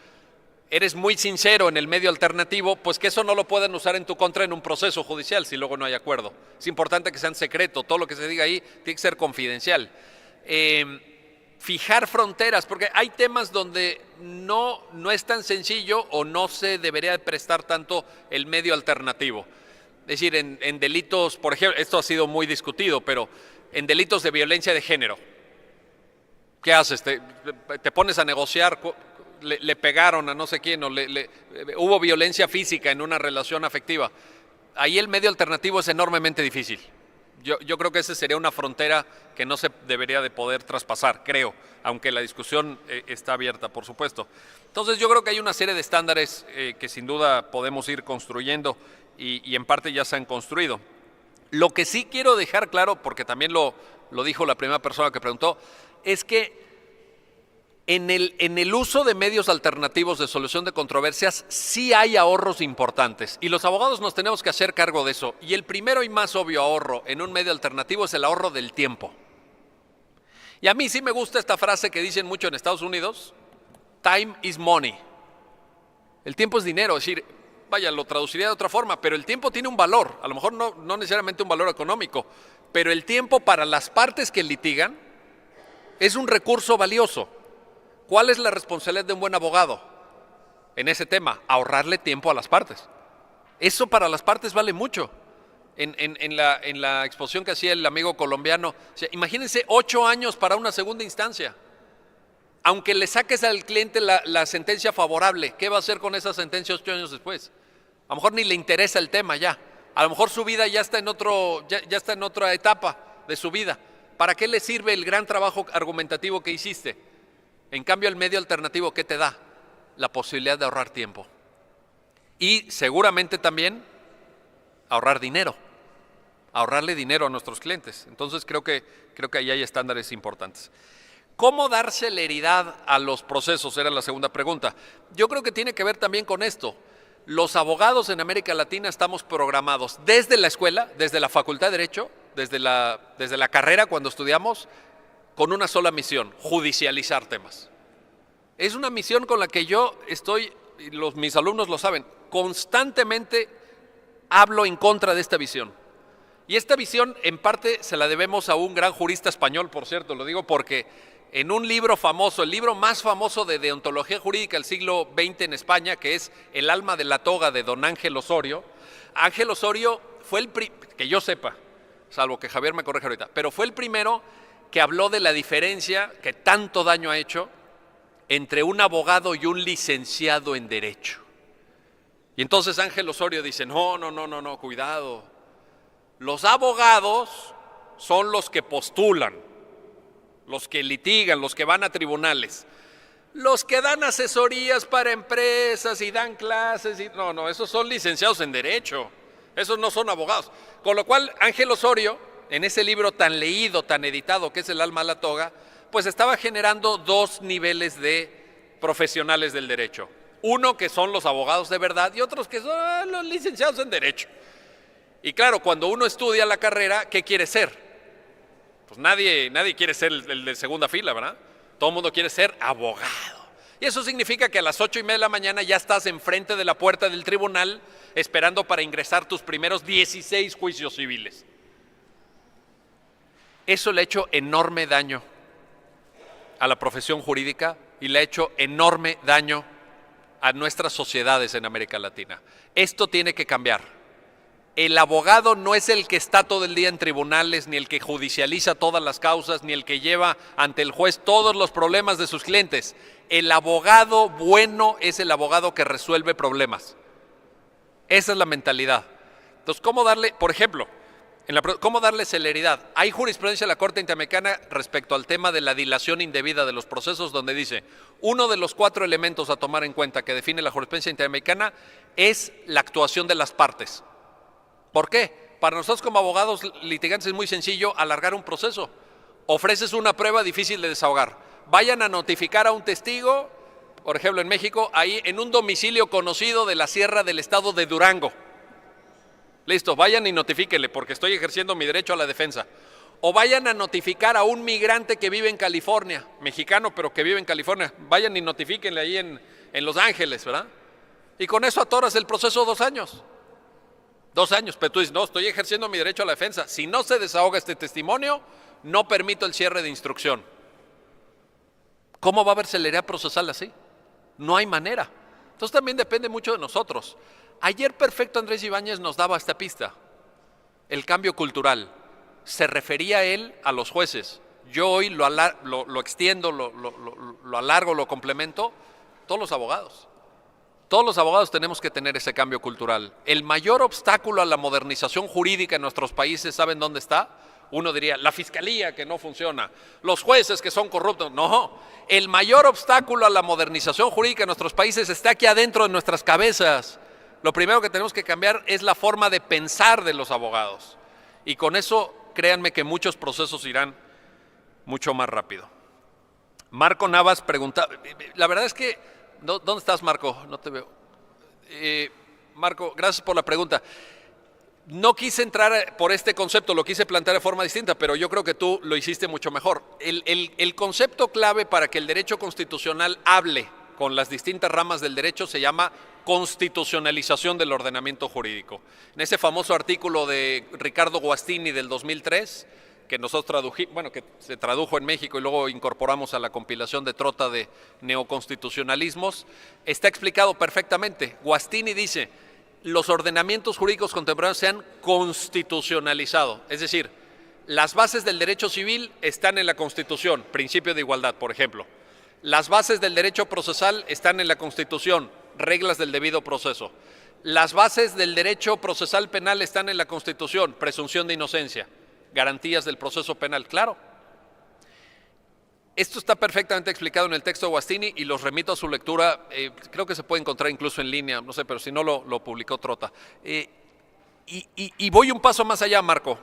eres muy sincero en el medio alternativo, pues que eso no lo pueden usar en tu contra en un proceso judicial si luego no hay acuerdo. Es importante que sean secreto, todo lo que se diga ahí tiene que ser confidencial. Fijar fronteras, porque hay temas donde no es tan sencillo o no se debería prestar tanto el medio alternativo. Es decir, en delitos, por ejemplo, esto ha sido muy discutido, pero en delitos de violencia de género, ¿qué haces? ¿Te pones a negociar le pegaron a no sé quién, o hubo violencia física en una relación afectiva. Ahí el medio alternativo es enormemente difícil. Yo creo que esa sería una frontera que no se debería de poder traspasar, creo, aunque la discusión está abierta, por supuesto. Entonces yo creo que hay una serie de estándares que sin duda podemos ir construyendo y en parte ya se han construido. Lo que sí quiero dejar claro, porque también lo dijo la primera persona que preguntó, es que en el uso de medios alternativos de solución de controversias sí hay ahorros importantes y los abogados nos tenemos que hacer cargo de eso. Y el primero y más obvio ahorro en un medio alternativo es el ahorro del tiempo. Y a mí sí me gusta esta frase que dicen mucho en Estados Unidos: time is money. El tiempo es dinero, es decir, vaya, lo traduciría de otra forma, pero el tiempo tiene un valor, a lo mejor no necesariamente un valor económico, pero el tiempo para las partes que litigan es un recurso valioso. ¿Cuál es la responsabilidad de un buen abogado en ese tema? Ahorrarle tiempo a las partes. Eso para las partes vale mucho. En la exposición que hacía el amigo colombiano, o sea, imagínense 8 años para una segunda instancia. Aunque le saques al cliente la sentencia favorable, ¿qué va a hacer con esa sentencia 8 años después? A lo mejor ni le interesa el tema ya. A lo mejor su vida ya está en otra etapa de su vida. ¿Para qué le sirve el gran trabajo argumentativo que hiciste? En cambio, el medio alternativo, ¿qué te da? La posibilidad de ahorrar tiempo. Y seguramente también ahorrar dinero. Ahorrarle dinero a nuestros clientes. Entonces creo que ahí hay estándares importantes. ¿Cómo dar celeridad a los procesos? Era la segunda pregunta. Yo creo que tiene que ver también con esto. Los abogados en América Latina estamos programados desde la escuela, desde la Facultad de Derecho, desde la carrera cuando estudiamos, con una sola misión: judicializar temas. Es una misión con la que yo estoy, y mis alumnos lo saben, constantemente hablo en contra de esta visión. Y esta visión en parte se la debemos a un gran jurista español, por cierto, lo digo porque en un libro famoso, el libro más famoso de deontología jurídica del siglo XX en España, que es El alma de la toga de don Ángel Osorio fue que yo sepa, salvo que Javier me corrija ahorita, pero fue el primero que habló de la diferencia que tanto daño ha hecho entre un abogado y un licenciado en Derecho. Y entonces Ángel Osorio dice, no, cuidado. Los abogados son los que postulan, los que litigan, los que van a tribunales. Los que dan asesorías para empresas y dan clases, no, esos son licenciados en Derecho. Esos no son abogados. Con lo cual, Ángel Osorio, en ese libro tan leído, tan editado, que es El alma de la toga, pues estaba generando 2 niveles de profesionales del derecho. Uno que son los abogados de verdad y otros que son los licenciados en Derecho. Y claro, cuando uno estudia la carrera, ¿qué quiere ser? Pues nadie quiere ser el de segunda fila, ¿verdad? Todo el mundo quiere ser abogado. Y eso significa que a las 8:30 de la mañana ya estás enfrente de la puerta del tribunal esperando para ingresar tus primeros 16 juicios civiles. Eso le ha hecho enorme daño a la profesión jurídica y le ha hecho enorme daño a nuestras sociedades en América Latina. Esto tiene que cambiar. El abogado no es el que está todo el día en tribunales, ni el que judicializa todas las causas, ni el que lleva ante el juez todos los problemas de sus clientes. El abogado bueno es el abogado que resuelve problemas. Esa es la mentalidad. Entonces, ¿cómo darle, por ejemplo, cómo darle celeridad? Hay jurisprudencia de la Corte Interamericana respecto al tema de la dilación indebida de los procesos, donde dice, uno de los 4 elementos a tomar en cuenta que define la jurisprudencia interamericana es la actuación de las partes. ¿Por qué? Para nosotros como abogados litigantes es muy sencillo alargar un proceso. Ofreces una prueba difícil de desahogar. Vayan a notificar a un testigo, por ejemplo en México, ahí en un domicilio conocido de la sierra del estado de Durango. Listo, vayan y notifíquenle porque estoy ejerciendo mi derecho a la defensa. O vayan a notificar a un migrante que vive en California, mexicano pero que vive en California. Vayan y notifíquenle ahí en Los Ángeles, ¿verdad? Y con eso atoras el proceso 2 años. 2 años, pero tú dices, no, estoy ejerciendo mi derecho a la defensa. Si no se desahoga este testimonio, no permito el cierre de instrucción. ¿Cómo va a haber celeridad procesal así? No hay manera. Entonces también depende mucho de nosotros. Ayer Perfecto Andrés Ibáñez nos daba esta pista, el cambio cultural. Se refería él a los jueces. Yo hoy lo extiendo, lo alargo, lo complemento. todos los abogados. Todos los abogados tenemos que tener ese cambio cultural. El mayor obstáculo a la modernización jurídica en nuestros países, ¿saben dónde está? Uno diría, la fiscalía que no funciona, los jueces que son corruptos. No, el mayor obstáculo a la modernización jurídica en nuestros países está aquí adentro de nuestras cabezas. Lo primero que tenemos que cambiar es la forma de pensar de los abogados. Y con eso, créanme que muchos procesos irán mucho más rápido. Marco Navas pregunta, la verdad es que, ¿dónde estás, Marco? No te veo. Marco, gracias por la pregunta. No quise entrar por este concepto, lo quise plantear de forma distinta, pero yo creo que tú lo hiciste mucho mejor. El concepto clave para que el derecho constitucional hable con las distintas ramas del derecho se llama constitucionalización del ordenamiento jurídico. En ese famoso artículo de Ricardo Guastini del 2003, que nosotros tradujimos, bueno, que se tradujo en México y luego incorporamos a la compilación de Trota de neoconstitucionalismos, está explicado perfectamente. Guastini dice, los ordenamientos jurídicos contemporáneos se han constitucionalizado, es decir, las bases del derecho civil están en la Constitución, principio de igualdad, por ejemplo. Las bases del derecho procesal están en la Constitución, reglas del debido proceso. Las bases del derecho procesal penal están en la Constitución, presunción de inocencia, garantías del proceso penal, claro. Esto está perfectamente explicado en el texto de Guastini y los remito a su lectura, creo que se puede encontrar incluso en línea, no sé, pero si no lo publicó Trota. Y voy un paso más allá, Marco.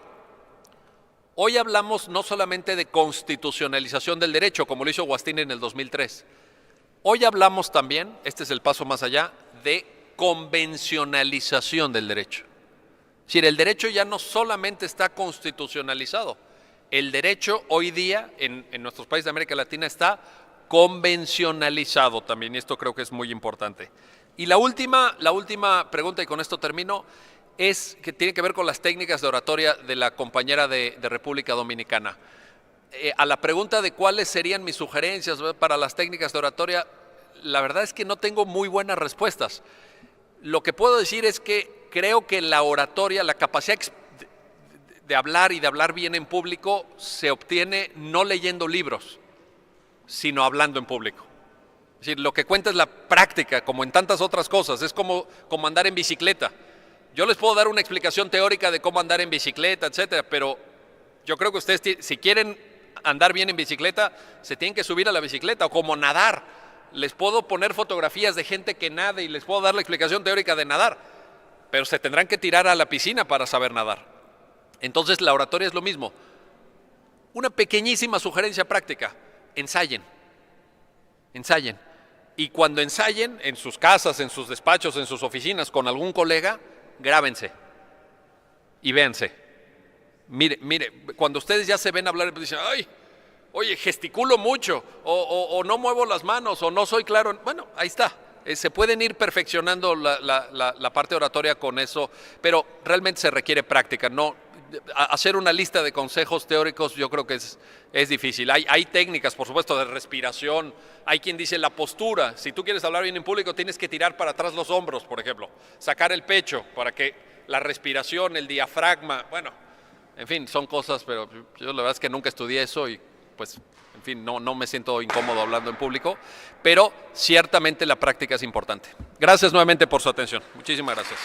Hoy hablamos no solamente de constitucionalización del derecho, como lo hizo Guastini en el 2003. Hoy hablamos también, este es el paso más allá, de convencionalización del derecho. Es decir, el derecho ya no solamente está constitucionalizado, el derecho hoy día en nuestros países de América Latina está convencionalizado también, y esto creo que es muy importante. Y la última pregunta, y con esto termino, es que tiene que ver con las técnicas de oratoria de la compañera de República Dominicana. A la pregunta de cuáles serían mis sugerencias para las técnicas de oratoria, la verdad es que no tengo muy buenas respuestas. Lo que puedo decir es que creo que la oratoria, la capacidad de hablar y de hablar bien en público se obtiene no leyendo libros, sino hablando en público. Es decir, lo que cuenta es la práctica, como en tantas otras cosas, es como andar en bicicleta. Yo les puedo dar una explicación teórica de cómo andar en bicicleta, etcétera, pero yo creo que ustedes, si quieren andar bien en bicicleta, se tienen que subir a la bicicleta, o como nadar. Les puedo poner fotografías de gente que nada y les puedo dar la explicación teórica de nadar, pero se tendrán que tirar a la piscina para saber nadar. Entonces la oratoria es lo mismo. Una pequeñísima sugerencia práctica, ensayen. Y cuando ensayen en sus casas, en sus despachos, en sus oficinas, con algún colega, grábense y véanse. Mire, cuando ustedes ya se ven hablar, dicen, ay, oye, gesticulo mucho, o no muevo las manos, o no soy claro. Bueno, ahí está. Se pueden ir perfeccionando la parte oratoria con eso, pero realmente se requiere práctica. No, hacer una lista de consejos teóricos yo creo que es difícil. Hay técnicas, por supuesto, de respiración. Hay quien dice la postura. Si tú quieres hablar bien en público, tienes que tirar para atrás los hombros, por ejemplo. Sacar el pecho para que la respiración, el diafragma, bueno, en fin, son cosas, pero yo la verdad es que nunca estudié eso y pues, en fin, no me siento incómodo hablando en público, pero ciertamente la práctica es importante. Gracias nuevamente por su atención. Muchísimas gracias.